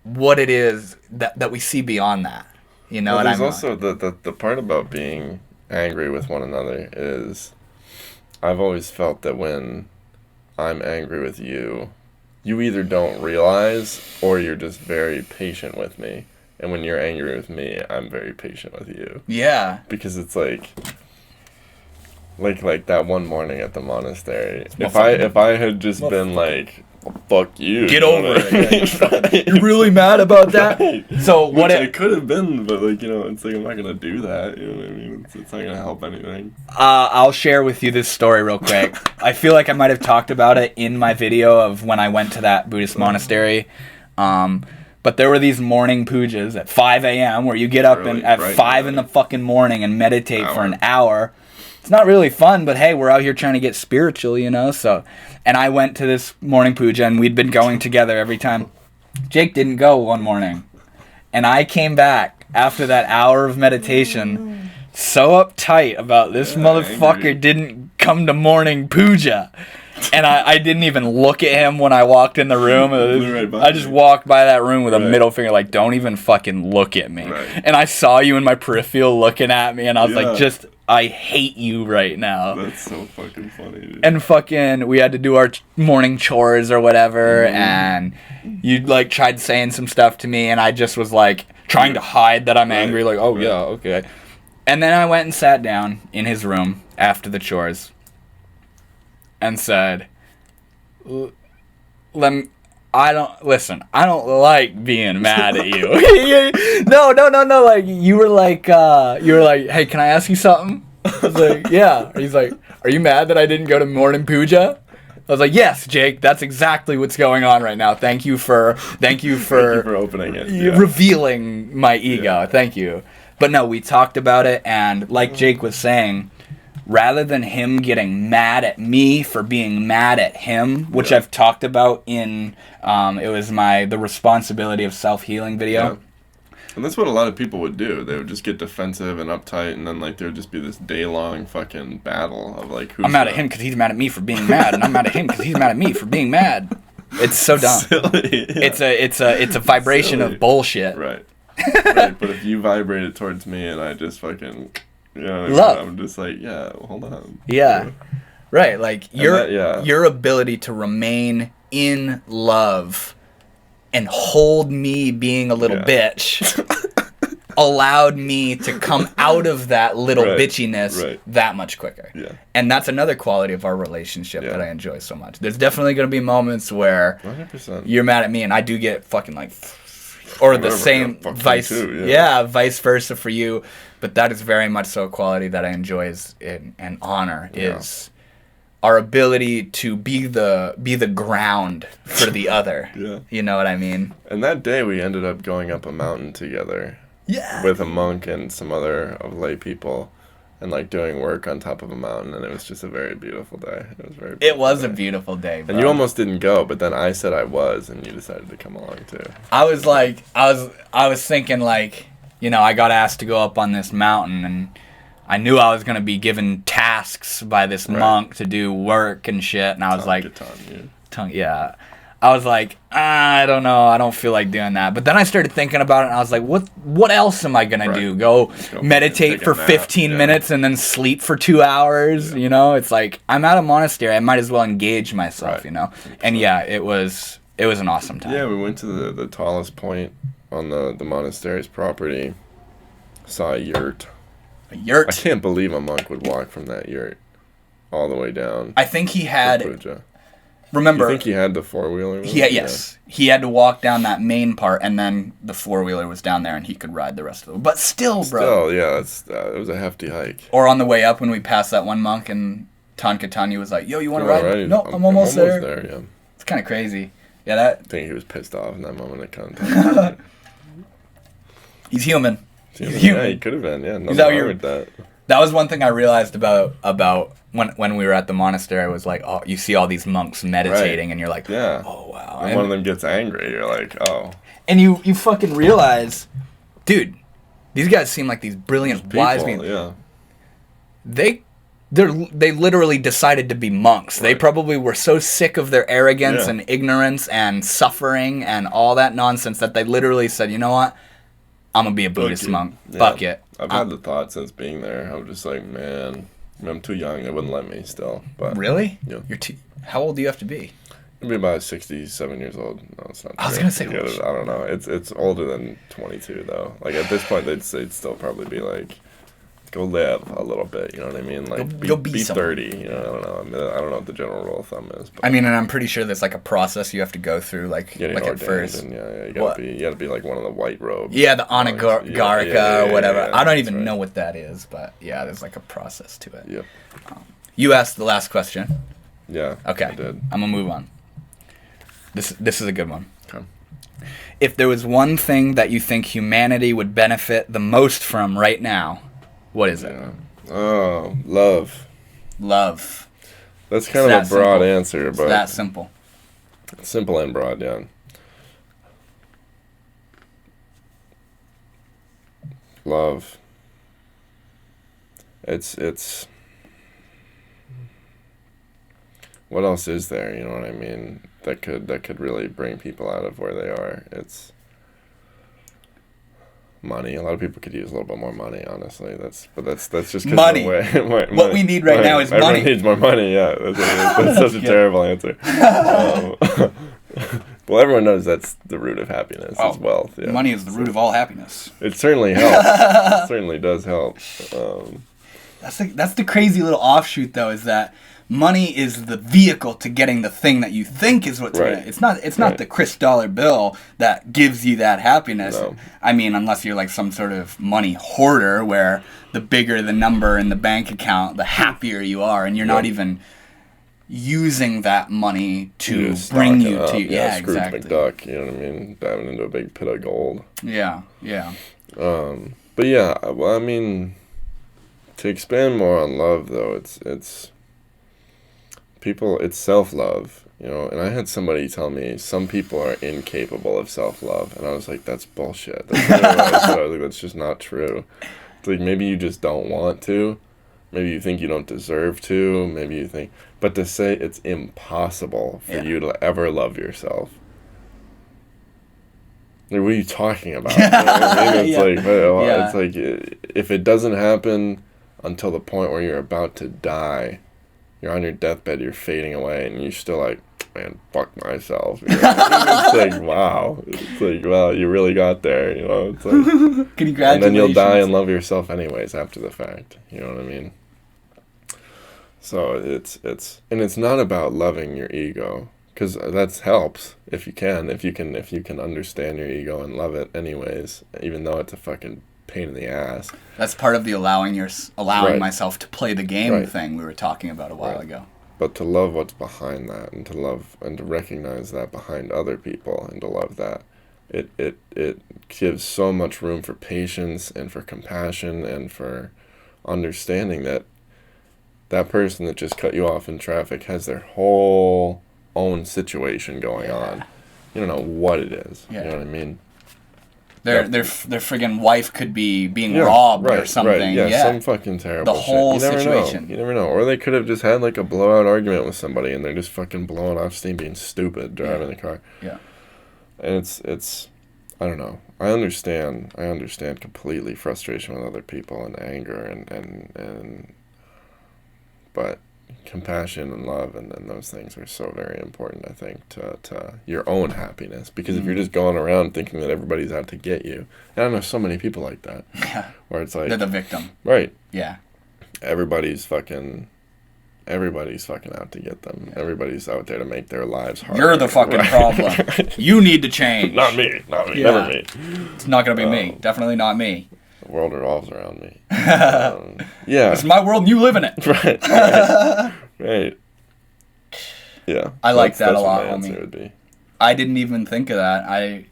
what it is that we see beyond that. You know what I mean? There's also the part about being angry with one another is, I've always felt that when I'm angry with you, you either don't realize or you're just very patient with me. And when you're angry with me, I'm very patient with you. Yeah. Because it's like... like that one morning at the monastery. motherfucker- If I had just been like, fuck you. Get you know over what I it. mean? You're really mad about that? Right. So what Which it could have been, but like, you know, it's like I'm not gonna do that. You know what I mean? It's not gonna help anything. I'll share with you this story real quick. I feel like I might have talked about it in my video of when I went to that Buddhist monastery. But there were these morning pujas at 5 a.m. where you get up Early, at right 5 in the fucking morning and meditate for an hour. It's not really fun, but hey, we're out here trying to get spiritual, you know? So, and I went to this morning puja, and we'd been going together every time. Jake didn't go one morning. And I came back after that hour of meditation so uptight about this motherfucker angry. didn't come to morning puja. And I didn't even look at him when I walked in the room. Right by I just you. walked by that room with a Right. middle finger like, don't even fucking look at me. Right. And I saw you in my peripheral looking at me, and I was Yeah. like, I hate you right now. That's so fucking funny, dude. And fucking, we had to do our morning chores or whatever, and you like tried saying some stuff to me, and I just was like trying to hide that I'm angry, like, oh yeah, okay. And then I went and sat down in his room after the chores and said, I don't like being mad at you. No, like you were like, hey, can I ask you something? I was like, yeah. He's like, are you mad that I didn't go to morning puja? I was like, yes, Jake, that's exactly what's going on right now. Thank you for Thank you for opening it. revealing my ego. Yeah. Thank you. But no, we talked about it, and like Jake was saying, rather than him getting mad at me for being mad at him, which I've talked about in it was the responsibility of self-healing video. Yeah. And that's what a lot of people would do. They would just get defensive and uptight, and then like there would just be this day-long fucking battle of like, who's I'm mad at him because he's mad at me for being mad, and I'm mad at him because he's mad at me for being mad. It's so dumb. Silly, yeah. It's a vibration Silly. of bullshit. Right. Right. But if you vibrated towards me and I just fucking, you know, what I mean? Love. I'm just like, yeah, hold on. Yeah. Right. Like And your ability to remain in love and hold me being a little bitch allowed me to come out of that little bitchiness that much quicker. Yeah. And that's another quality of our relationship that I enjoy so much. There's definitely going to be moments where 100%. you're mad at me and I do get fucking like, or the same vice versa for you. But that is very much so a quality that I enjoy and honor is our ability to be the ground for the other. Yeah. You know what I mean? And that day we ended up going up a mountain together. Yeah. With a monk and some other of lay people, and like doing work on top of a mountain, and it was just a very beautiful day. It was a beautiful day, bro. And you almost didn't go, but then I said I was, and you decided to come along too. I was like, I was thinking like, you know, I got asked to go up on this mountain, and I knew I was gonna be given tasks by this monk to do work and shit, and I was like, I was like, I don't know, I don't feel like doing that. But then I started thinking about it, and I was like, what else am I gonna do? Go meditate for 15 minutes and then sleep for 2 hours? You know, it's like I'm at a monastery. I might as well engage myself, you know. And it was an awesome time. Yeah, we went to the tallest point on the monastery's property. Saw a yurt. A yurt. I can't believe a monk would walk from that yurt all the way down. I think he had. Puja. Remember, you think he had the four-wheeler? Yes. He had to walk down that main part, and then the four-wheeler was down there, and he could ride the rest of it. But still, bro. Still, yeah, it was a hefty hike. Or on the way up when we passed that one monk, and Tankatanya was like, yo, you want to ride? Right. No, I'm almost there. Yeah. It's kind of crazy. Yeah, I think he was pissed off in that moment of contact. He's human. Yeah, he could have been. Yeah, nothing wrong with that. That was one thing I realized about when we were at the monastery. I was like, oh, you see all these monks meditating, and you're like, oh, wow. And one of them gets angry. You're like, oh. And you fucking realize, dude, these guys seem like these brilliant, wise people. Yeah. They literally decided to be monks. They probably were so sick of their arrogance and ignorance and suffering and all that nonsense that they literally said, you know what? I'm going to be a Buddhist monk. Fuck it. I've had the thought since being there. I'm just like, man, I'm too young. They wouldn't let me still. But really? Yeah. How old do you have to be? I'd be about 67 years old. No, it's not. I was going to say. I don't know. It's older than 22, though. Like, at this point, they'd still probably be like, go live a little bit, you know what I mean? Like, You'll be 30, you know, I don't know. I mean, I don't know what the general rule of thumb is. But I mean, and I'm pretty sure there's like a process you have to go through, like at first. And you gotta be like one of the white robes. Yeah, the anagarika or whatever. Yeah, I don't even know what that is, but yeah, there's like a process to it. Yep. You asked the last question. Yeah. Okay. I did. I'm gonna move on. This is a good one. Okay. If there was one thing that you think humanity would benefit the most from right now, what is it? Oh, love. Love. That's kind of a broad answer, but it's that simple. Simple and broad, yeah. Love. It's what else is there, you know what I mean, that could really bring people out of where they are? It's money. A lot of people could use a little bit more money, honestly. That's just money. What we need right now is money. Everyone needs more money, yeah. That's such a terrible answer. Well, everyone knows that's the root of happiness, is wealth. Yeah. Money is the root of all happiness. It certainly helps. It certainly does help. That's the crazy little offshoot, though, is that money is the vehicle to getting the thing that you think is what's right. It's not the Chris dollar bill that gives you that happiness. No. I mean, unless you're like some sort of money hoarder where the bigger the number in the bank account, the happier you are, and you're not even using that money to bring you to Scrooge exactly. McDuck, you know what I mean, diving into a big pit of gold. Yeah. But yeah, well, I mean, to expand more on love, though, it's self-love, you know, and I had somebody tell me some people are incapable of self-love, and I was like, that's bullshit. That's really what I said. I was like, that's just not true. It's like, maybe you just don't want to, maybe you think you don't deserve to, maybe you think, but to say it's impossible for you to ever love yourself, like, what are you talking about? You know what I mean? It's like, if it doesn't happen until the point where you're about to die, you're on your deathbed, you're fading away, and you're still like, man, fuck myself. You know? It's like, wow. It's like, wow, you really got there, you know? It's like, congratulations. And then you'll die and love yourself anyways after the fact. You know what I mean? So it's not about loving your ego, because that helps if you can understand your ego and love it anyways, even though it's a fucking pain in the ass. That's part of the allowing myself to play the game thing we were talking about a while ago. But to love what's behind that, and to recognize that behind other people, and to love that, it gives so much room for patience and for compassion and for understanding that that person that just cut you off in traffic has their whole own situation going on. You don't know what it is. You know what I mean? Their friggin' wife could be being robbed or something. Right. Yeah, some fucking terrible shit. The whole situation. You never know. Or they could have just had like a blowout argument with somebody, and they're just fucking blowing off steam, being stupid, driving the car. Yeah. And it's I don't know. I understand completely frustration with other people and anger and but compassion and love and those things are so very important, I think, to your own happiness. Because if you're just going around thinking that everybody's out to get you, and I know so many people like that, where it's like, they're the victim. Right. Yeah. Everybody's fucking out to get them. Yeah. Everybody's out there to make their lives harder. You're the fucking problem. You need to change. Not me. Never me. It's not going to be me. Definitely not me. The world revolves around me. Yeah. It's my world and you live in it. Right. Yeah. I like that a lot, homie. Would be. I didn't even think of that. I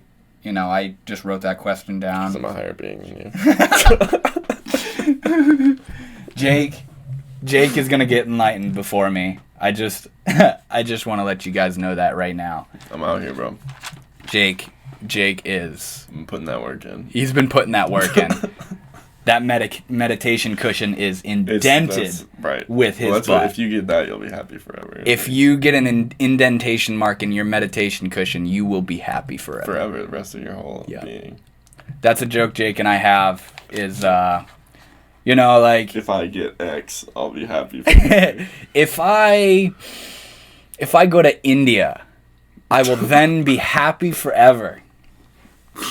just wrote that question down. Because I'm a higher being than you. Jake is going to get enlightened before me. I just want to let you guys know that right now. I'm out here, bro. Jake is... I'm putting that work in. He's been putting that work in. That meditation cushion is indented with his butt. If you get that, you'll be happy forever. If you get an indentation mark in your meditation cushion, you will be happy forever. Forever, the rest of your whole being. That's a joke Jake and I have, is... like, if I get X, I'll be happy forever. If I go to India, I will then be happy forever.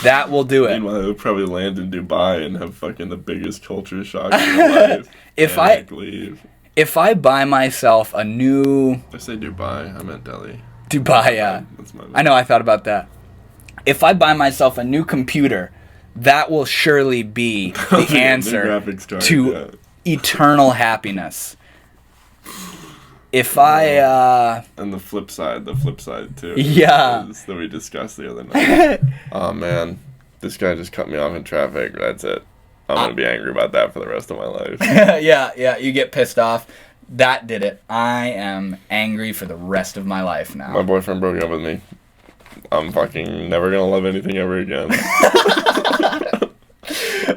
That will do it. Meanwhile, he'll probably land in Dubai and have fucking the biggest culture shock in your life. If I buy myself a new... I say Dubai, I meant Delhi. Dubai, yeah. That's my bad. I know, I thought about that. If I buy myself a new computer, that will surely be the answer to eternal happiness. If I, And the flip side too. Yeah. That we discussed the other night. Oh, man. This guy just cut me off in traffic. That's it. I'm going to be angry about that for the rest of my life. Yeah, you get pissed off. That did it. I am angry for the rest of my life now. My boyfriend broke up with me. I'm fucking never going to love anything ever again.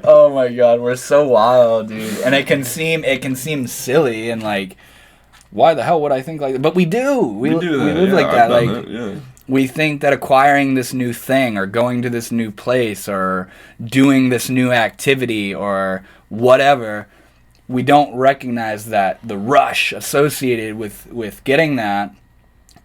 Oh my god, we're so wild, dude. And it can seem silly and like, why the hell would I think like that? But we do. We live like that. Like, we think that acquiring this new thing or going to this new place or doing this new activity or whatever, we don't recognize that the rush associated with getting that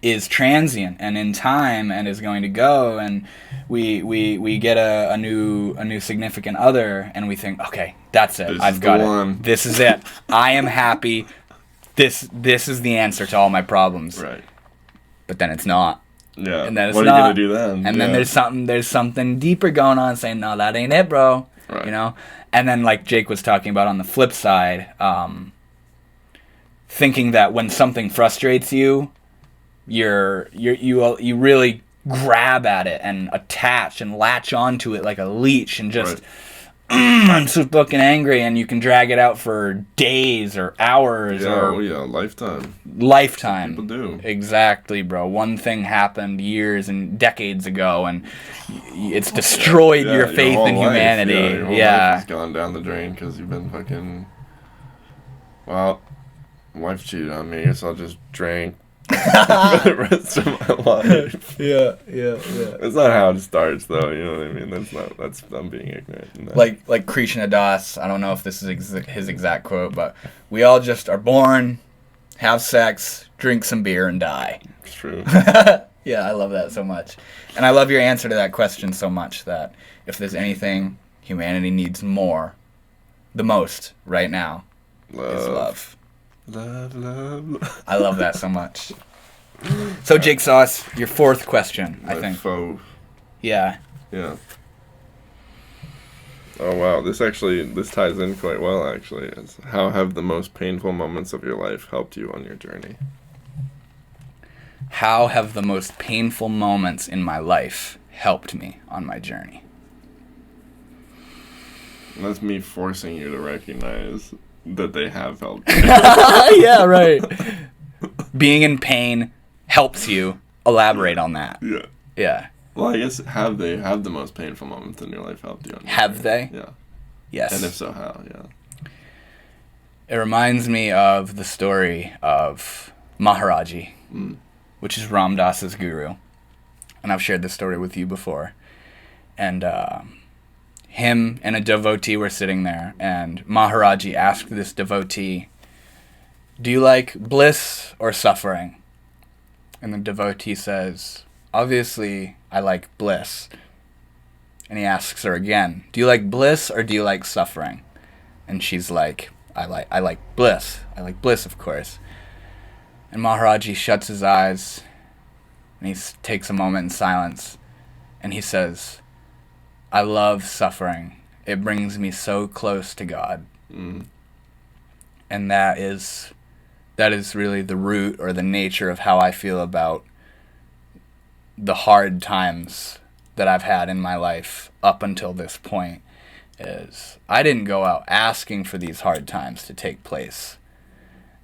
is transient and in time and is going to go, and we get a new significant other and we think, okay, that's it. I've got it. This is it. I am happy. This is the answer to all my problems. Right. But then it's not. Yeah. And then it's what not. Are you gonna do then? And then there's something deeper going on saying, no, that ain't it, bro. Right. You know? And then like Jake was talking about on the flip side, thinking that when something frustrates you, you really grab at it and attach and latch onto it like a leech and just I'm so fucking angry, and you can drag it out for days or hours lifetime. People do. Exactly, bro. One thing happened years and decades ago, and it's destroyed your faith in humanity. Your whole life has gone down the drain because you've been fucking... Well, my wife cheated on me, so I'll just drink for the rest of my life. Yeah. It's not how it starts, though. You know what I mean? That's I'm being ignorant. Like Krishna Das. I don't know if this is his exact quote, but we all just are born, have sex, drink some beer, and die. It's true. Yeah, I love that so much, and I love your answer to that question so much. That if there's anything humanity needs the most right now, is love. Love. I love that so much. So, Jake Sauce, your fourth question, I think. Foe. Yeah. Yeah. Oh, wow. This ties in quite well, actually. How have the most painful moments of your life helped you on your journey? How have the most painful moments in my life helped me on my journey? That's me forcing you to recognize that they have helped you. Yeah, right. Being in pain helps you. Elaborate on that. Yeah. Well, I guess have the most painful moments in your life helped you? Have they? Yeah. Yes. And if so, how? Yeah. It reminds me of the story of Maharaji, which is Ram Dass's guru. And I've shared this story with you before. And him and a devotee were sitting there, and Maharaji asked this devotee, "Do you like bliss or suffering?" And the devotee says, "Obviously, I like bliss." And he asks her again, "Do you like bliss or do you like suffering?" And she's like, I like bliss. I like bliss, of course." And Maharaji shuts his eyes, and he takes a moment in silence, and he says, "I love suffering. It brings me so close to God." And that is really the root or the nature of how I feel about the hard times that I've had in my life up until this point. Is I didn't go out asking for these hard times to take place.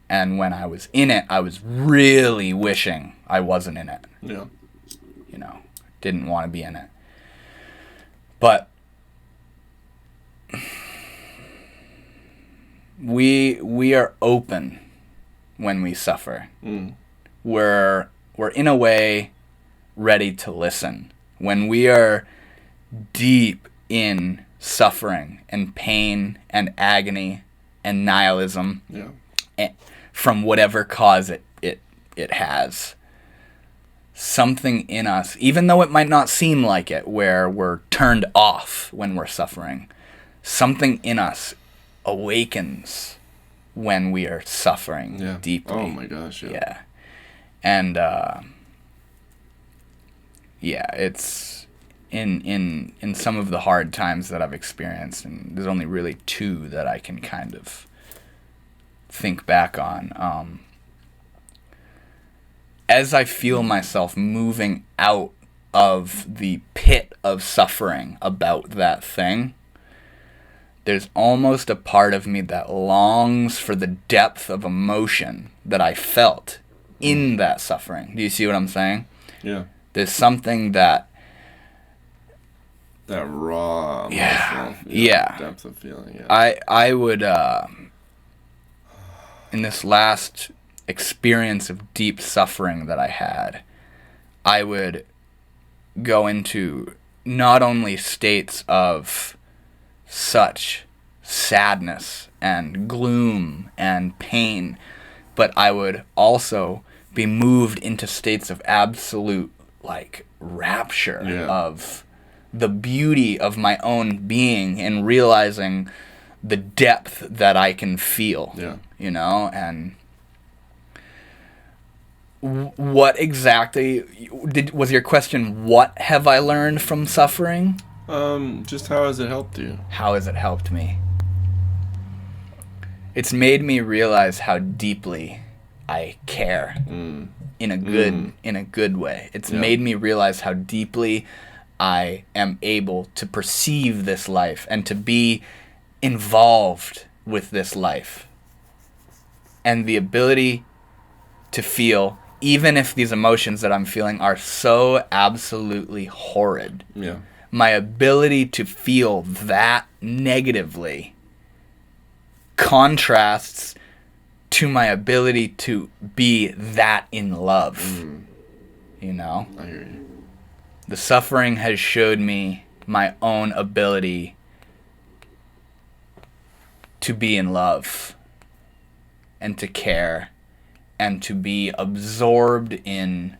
And when I was in it, I was really wishing I wasn't in it. Yeah. You know, didn't want to be in it. But we are open when we suffer. We're in a way ready to listen. When we are deep in suffering and pain and agony and nihilism, from whatever cause it has. something in us, even though it might not seem like it, where we're turned off when we're suffering, something in us awakens when we are suffering deeply. Oh my gosh, yeah. Yeah. And it's in some of the hard times that I've experienced, and there's only really two that I can kind of think back on. As I feel myself moving out of the pit of suffering about that thing, there's almost a part of me that longs for the depth of emotion that I felt in that suffering. Do you see what I'm saying? Yeah. There's something that raw emotional depth of feeling. Yeah. I would in this last experience of deep suffering that I had, I would go into not only states of such sadness and gloom and pain, but I would also be moved into states of absolute, like, rapture of the beauty of my own being and realizing the depth that I can feel, you know, and what exactly was your question? What have I learned from suffering? Just how has it helped you? How has it helped me? It's made me realize how deeply I care in a good way. It's made me realize how deeply I am able to perceive this life and to be involved with this life. And the ability to feel, even if these emotions that I'm feeling are so absolutely horrid. Yeah. My ability to feel that negatively contrasts to my ability to be that in love. You know? I hear you. The suffering has showed me my own ability to be in love and to care and to be absorbed in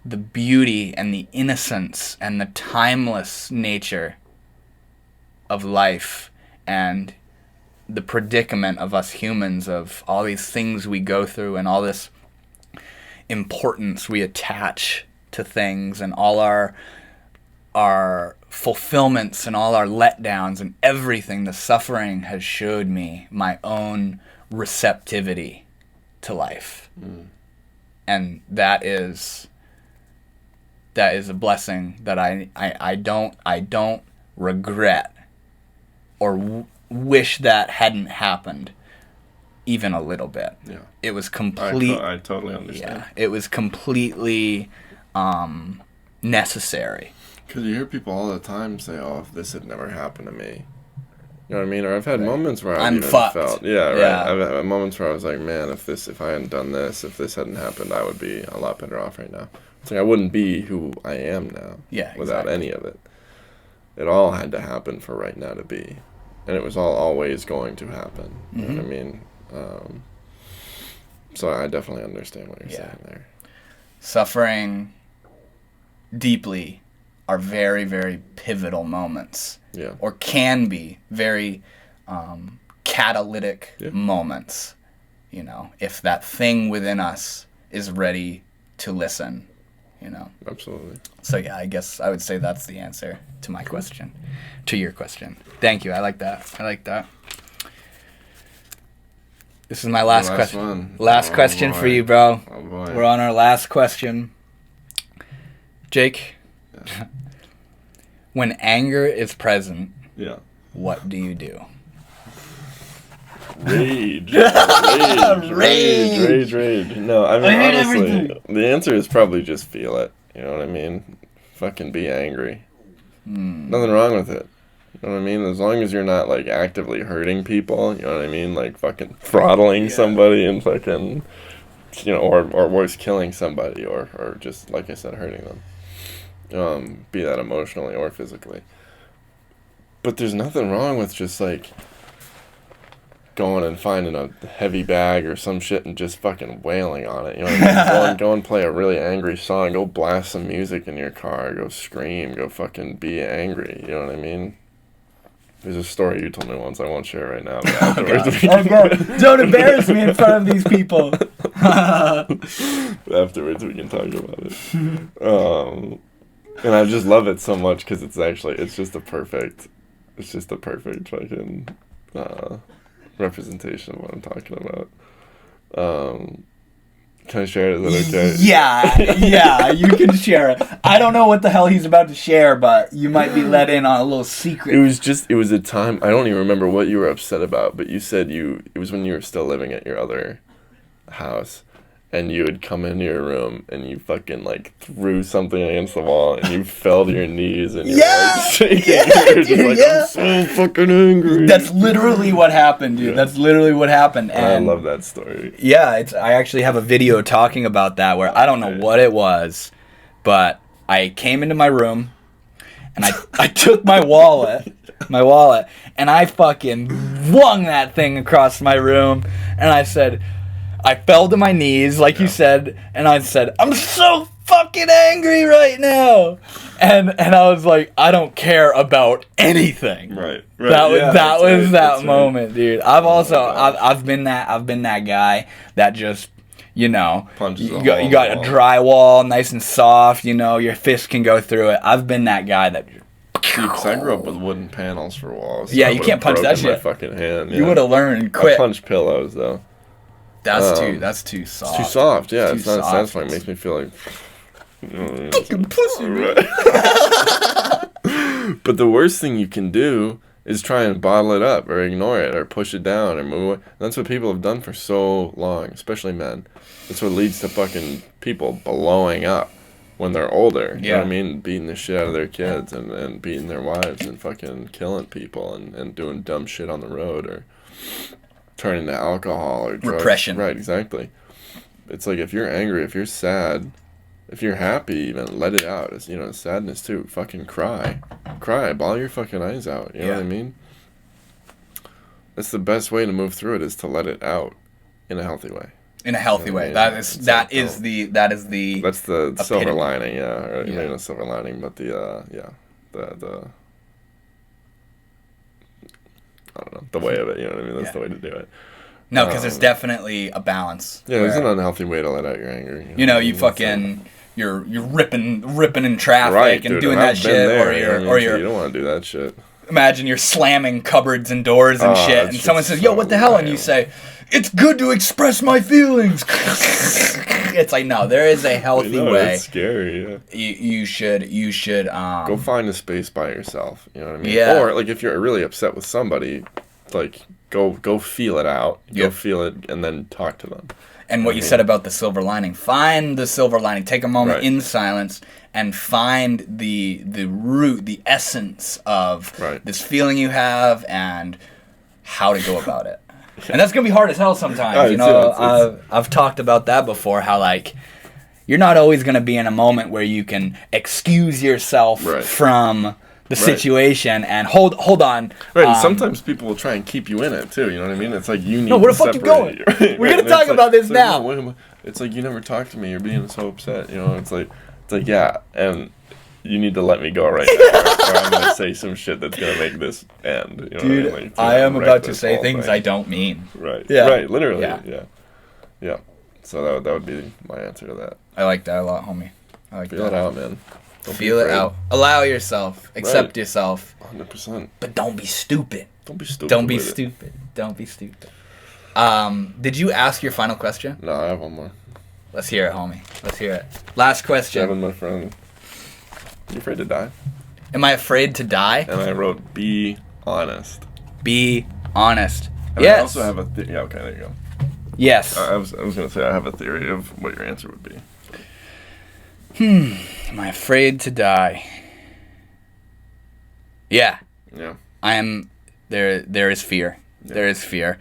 the beauty and the innocence and the timeless nature of life and the predicament of us humans, of all these things we go through and all this importance we attach to things and all our fulfillments and all our letdowns and everything. The suffering has showed me my own receptivity to life. And that is a blessing that I don't regret or wish that hadn't happened even a little bit. Yeah. It was complete. I totally understand. Yeah, it was completely necessary. Because you hear people all the time say, "Oh, if this had never happened to me," you know what I mean? Or I've had moments where I'm even fucked. felt, I've had moments where I was like, "Man, if I hadn't done this, if this hadn't happened, I would be a lot better off right now." It's like I wouldn't be who I am now. Yeah, without exactly. any of it. It all had to happen for right now to be, and it was all always going to happen. You know what I mean? So I definitely understand what you're saying there. Suffering deeply are very, very pivotal moments. Yeah. Or can be very catalytic moments. You know, if that thing within us is ready to listen, you know. Absolutely. So yeah, I guess I would say that's the answer to my question, to your question. Thank you. I like that. This is my last question. One. Last question boy. for you, bro. Oh boy. We're on our last question. Jake, when anger is present, what do you do? Rage. Rage. No, I mean, honestly, the answer is probably just feel it. You know what I mean? Fucking be angry. Nothing wrong with it. You know what I mean? As long as you're not, like, actively hurting people, you know what I mean? Like, fucking throttling somebody and fucking, you know, or worse, killing somebody or just, like I said, hurting them. Be that emotionally or physically. But there's nothing wrong with just, like, going and finding a heavy bag or some shit and just fucking wailing on it. You know what I mean? Go and play a really angry song. Go blast some music in your car. Go scream. Go fucking be angry. You know what I mean? There's a story you told me once. I won't share it right now. But afterwards, God. Don't embarrass me in front of these people. Afterwards, we can talk about it. And I just love it so much because it's just a perfect fucking representation of what I'm talking about. Can I share it? Is that okay? Yeah, you can share it. I don't know what the hell he's about to share, but you might be let in on a little secret. It was a time, I don't even remember what you were upset about, but you said it was when you were still living at your other house, and you would come into your room and you fucking like threw something against the wall and you fell to your knees and you're like shaking. You're just like, I'm so fucking angry. That's literally what happened, dude. That's literally what happened. And I love that story. Yeah, I actually have a video talking about that where I don't know what it was, but I came into my room and I took my wallet, and I fucking flung that thing across my room, and I fell to my knees, like you said, and I said, I'm so fucking angry right now. And I was like, I don't care about anything. Right. That was that moment, dude. I've been that guy that just, you know, punches you got a drywall, nice and soft, you know, your fist can go through it. I've been that guy that because I grew up with wooden panels for walls. Yeah, you can't punch that shit. My fucking hand. You would have learned quick. I punch pillows though. That's too soft. It's too soft, yeah. It's not satisfying. It makes me feel like fucking pussy, man. But the worst thing you can do is try and bottle it up or ignore it or push it down or move away. That's what people have done for so long, especially men. That's what leads to fucking people blowing up when they're older. You know what I mean? Beating the shit out of their kids and beating their wives and fucking killing people and doing dumb shit on the road or turning to alcohol or drugs. Repression. Right, exactly. It's like if you're angry, if you're sad, if you're happy, even let it out. It's, you know, sadness too. Fucking cry, bawl your fucking eyes out. You know what I mean? That's the best way to move through it, is to let it out in a healthy way. In a healthy way. That's the silver lining. Yeah, or maybe not silver lining, but the I don't know, the way of it, you know what I mean? That's the way to do it. No, because there's definitely a balance. Yeah, there's an unhealthy way to let out your anger. You know, you fucking, you're ripping in traffic and doing that shit, or you're you don't want to do that shit. Imagine you're slamming cupboards and doors and shit, and someone says, "Yo, what the hell?" And you say, "It's good to express my feelings." It's like, no, there is a healthy way. It's scary. Yeah. You should go find a space by yourself. You know what I mean? Yeah. Or like if you're really upset with somebody, like go feel it out. Go feel it, and then talk to them. And what you said about the silver lining, find the silver lining. Take a moment in silence and find the root, the essence of this feeling you have and how to go about it. And that's going to be hard as hell sometimes. You know, I've talked about that before, how like you're not always going to be in a moment where you can excuse yourself from the situation and hold on. Right, and sometimes people will try and keep you in it too, you know what I mean? It's like you need to where the fuck you going? We're going to talk about this now. It's like, you never talk to me, you're being so upset, you know? It's like yeah, and you need to let me go right now, or I'm going to say some shit that's going to make this end. You know Dude, what I mean? Like, I am about to say things I don't mean. Right, right, literally, yeah. So that would be my answer to that. I like that a lot, homie. I like Feel it out, man. Feel it out. Allow yourself. Accept yourself. 100%. But don't be stupid. Don't be stupid. Don't be stupid. Don't be stupid. Did you ask your final question? No, I have one more. Let's hear it, homie. Let's hear it. Last question. Kevin, my friend. You afraid to die? Am I afraid to die? And I wrote, be honest. Be honest. And I also have a yeah, okay, there you go. Yes. I was going to say I have a theory of what your answer would be. Am I afraid to die? Yeah. Yeah. I am. There is fear. Yeah. There is fear.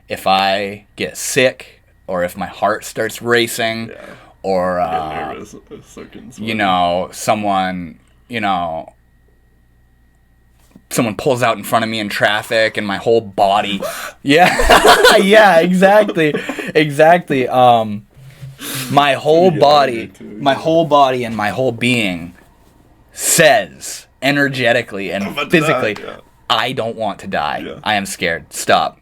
If I get sick, or if my heart starts racing, or nervous, you know, someone, you know, someone pulls out in front of me in traffic and my whole body, yeah, yeah, exactly, my whole body and my whole being says energetically and physically, I don't want to die. Yeah. I am scared. Stop.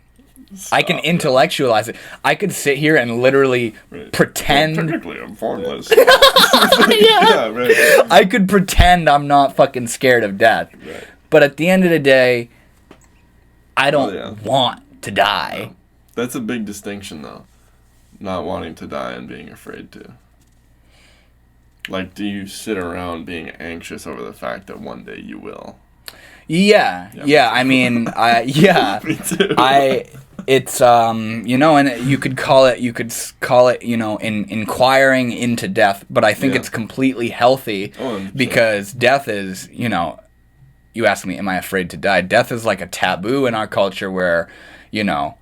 I can intellectualize it. I could sit here and literally pretend. Well, technically, I'm formless. Yeah, right. I could pretend I'm not fucking scared of death. Right. But at the end of the day, I don't want to die. No. That's a big distinction, though. Not wanting to die and being afraid to. Like, do you sit around being anxious over the fact that one day you will? Yeah. I mean, me too. It's you know, and you could call it, you know, inquiring into death, but I think it's completely healthy because death is, you know, you ask me, am I afraid to die? Death is like a taboo in our culture where, you know,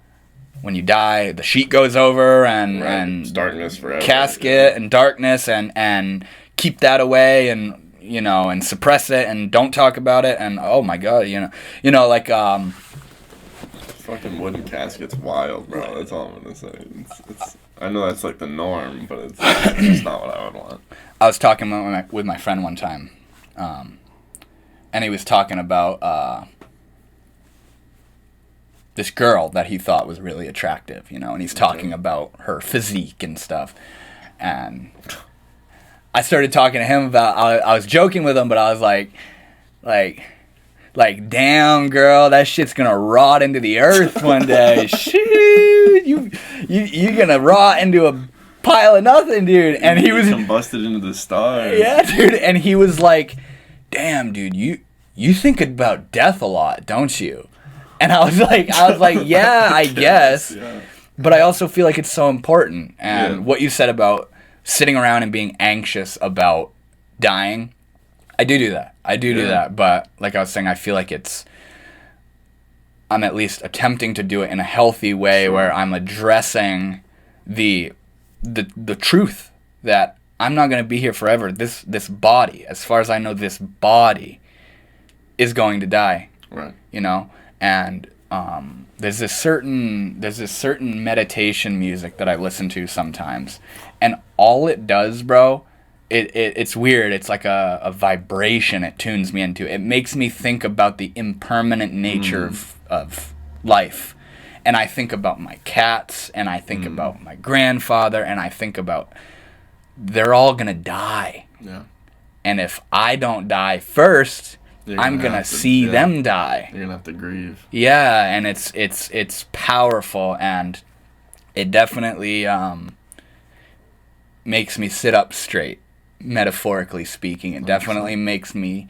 when you die, the sheet goes over and it's darkness forever. Casket and darkness and keep that away and, you know, and suppress it and don't talk about it and oh my god, you know, like fucking wooden casket's wild, bro. That's all I'm gonna say. It's I know that's like the norm, but it's just not what I would want. I was talking with my friend one time, and he was talking about this girl that he thought was really attractive, you know, and he's talking about her physique and stuff, and I started talking to him about. I was joking with him, but I was like, damn, girl, that shit's gonna rot into the earth one day. Shoot, you're gonna rot into a pile of nothing, dude. And he was combusted into the stars. Yeah, dude. And he was like, damn, dude, you think about death a lot, don't you? And I was like, yeah, I guess. Yeah. But I also feel like it's so important. And what you said about sitting around and being anxious about dying, I do that. I do that. But like I was saying, I feel like I'm at least attempting to do it in a healthy way where I'm addressing the truth that I'm not going to be here forever. This body, as far as I know, this body is going to die. Right. You know? And there's this certain meditation music that I listen to sometimes. And all it does, bro, it's weird. It's like a vibration it tunes me into. It makes me think about the impermanent nature of life. And I think about my cats, and I think about my grandfather, and I think about they're all going to die. Yeah. And if I don't die first, I'm going to see them die. You're going to have to grieve. Yeah, and it's powerful, and it definitely makes me sit up straight. Metaphorically speaking, it definitely makes me.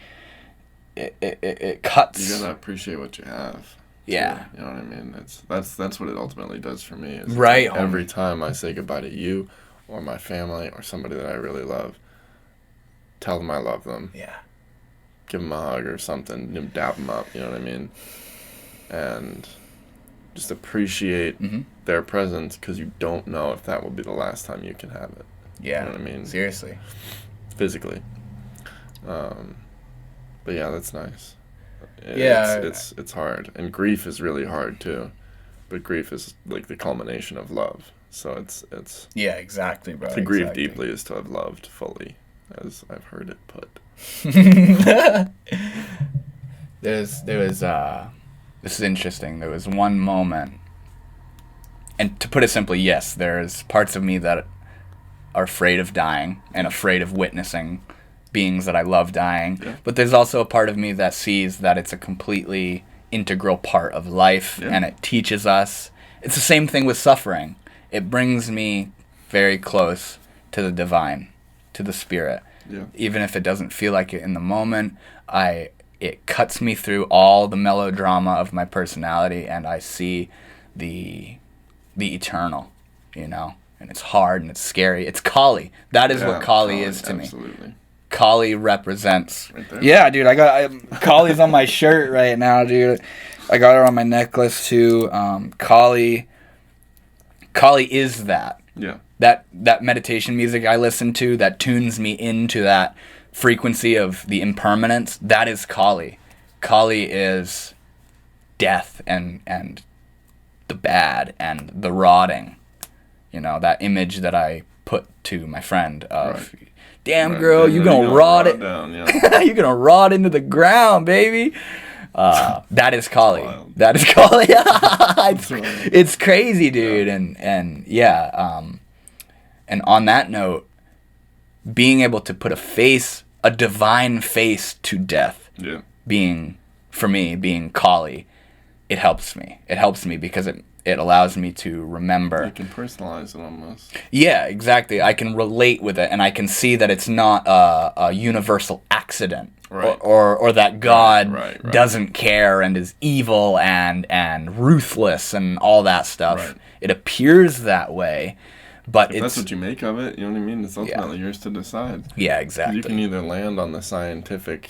It cuts. You gotta appreciate what you have. Yeah, you know what I mean. That's what it ultimately does for me. Is right. Every time I say goodbye to you, or my family, or somebody that I really love, tell them I love them. Yeah. Give them a hug or something. Dap them up. You know what I mean. And just appreciate their presence because you don't know if that will be the last time you can have it. Yeah, you know what I mean? Seriously. Physically. But yeah, that's nice. It's hard. And grief is really hard too. But grief is like the culmination of love. So it's yeah, exactly, bro. To grieve deeply is to have loved fully, as I've heard it put. This is interesting. There was one moment, and to put it simply, yes, there's parts of me that are afraid of dying and afraid of witnessing beings that I love dying. Yeah. But there's also a part of me that sees that it's a completely integral part of life and it teaches us. It's the same thing with suffering. It brings me very close to the divine, to the spirit. Yeah. Even if it doesn't feel like it in the moment, it cuts me through all the melodrama of my personality and I see the eternal, you know? And it's hard and it's scary. It's Kali. That is what Kali is to me. Kali represents. Right there. Yeah, dude. Kali's on my shirt right now, dude. I got her on my necklace too. Kali is that. Yeah. That meditation music I listen to that tunes me into that frequency of the impermanence. That is Kali. Kali is death and the bad and the rotting. You know, that image that I put to my friend of, damn girl, you're gonna rot it down, yeah. you're gonna rot into the ground, baby. That is Kali. Wild. That is Kali. It's crazy, dude. And yeah, and on that note, being able to put a divine face to death, being Kali, it helps me. It helps me because it allows me to remember. You can personalize it almost. Yeah, exactly. I can relate with it, and I can see that it's not a universal accident, right. or that God right. doesn't care and is evil and ruthless and all that stuff. Right. It appears that way, but if that's what you make of it, you know what I mean? It's ultimately yours to decide. Yeah, exactly. You can either land on the scientific,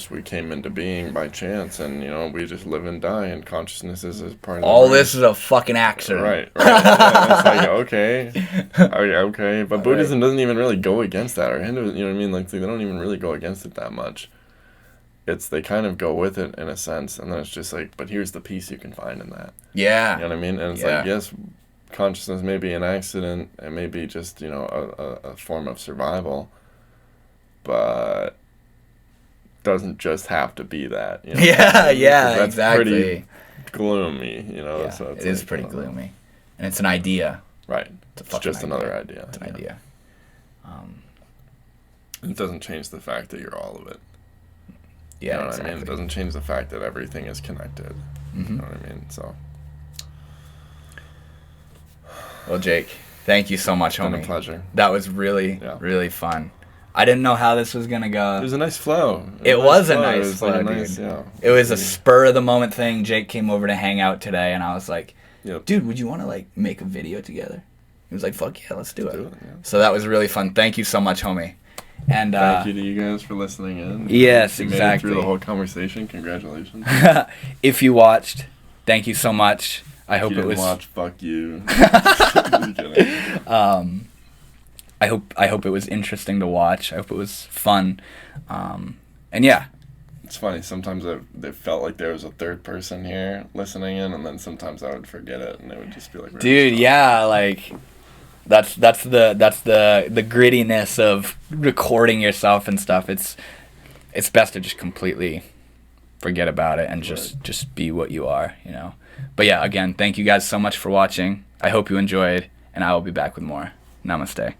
we came into being by chance, and we just live and die, and consciousness is part of all this is a fucking accident. Right. Yeah, it's like, okay, but Buddhism doesn't even really go against that, or Hinduism, you know what I mean? Like, they don't even really go against it that much. They kind of go with it in a sense, and then it's just like, but here's the peace you can find in that. Yeah. You know what I mean? And it's like, yes, consciousness may be an accident, it may be just a form of survival, but doesn't just have to be that. Yeah, that's exactly. Pretty gloomy, So it is pretty gloomy, and it's an idea. Right. It's just another idea. It's an idea. It doesn't change the fact that you're all of it. Yeah, you know what exactly. I mean? It doesn't change the fact that everything is connected. Mm-hmm. You know what I mean? So. Well, Jake, thank you so much, homie. It's been a pleasure. That was really, really fun. I didn't know how this was going to go. It was a nice flow. It was a nice flow, dude. Yeah. It was a spur-of-the-moment thing. Jake came over to hang out today, and I was like, dude, would you want to, make a video together? He was like, fuck yeah, let's do it. So that was really fun. Thank you so much, homie. And thank you to you guys for listening in. Yes, you exactly. Made it through the whole conversation. Congratulations. If you watched, thank you so much. I hope if you it was. Didn't watch, fuck you. I hope it was interesting to watch. I hope it was fun. And yeah. It's funny. Sometimes it felt like there was a third person here listening in, and then sometimes I would forget it, and it would just be like. Dude, yeah, That's the grittiness of recording yourself and stuff. It's best to just completely forget about it and just be what you are, But yeah, again, thank you guys so much for watching. I hope you enjoyed, and I will be back with more. Namaste.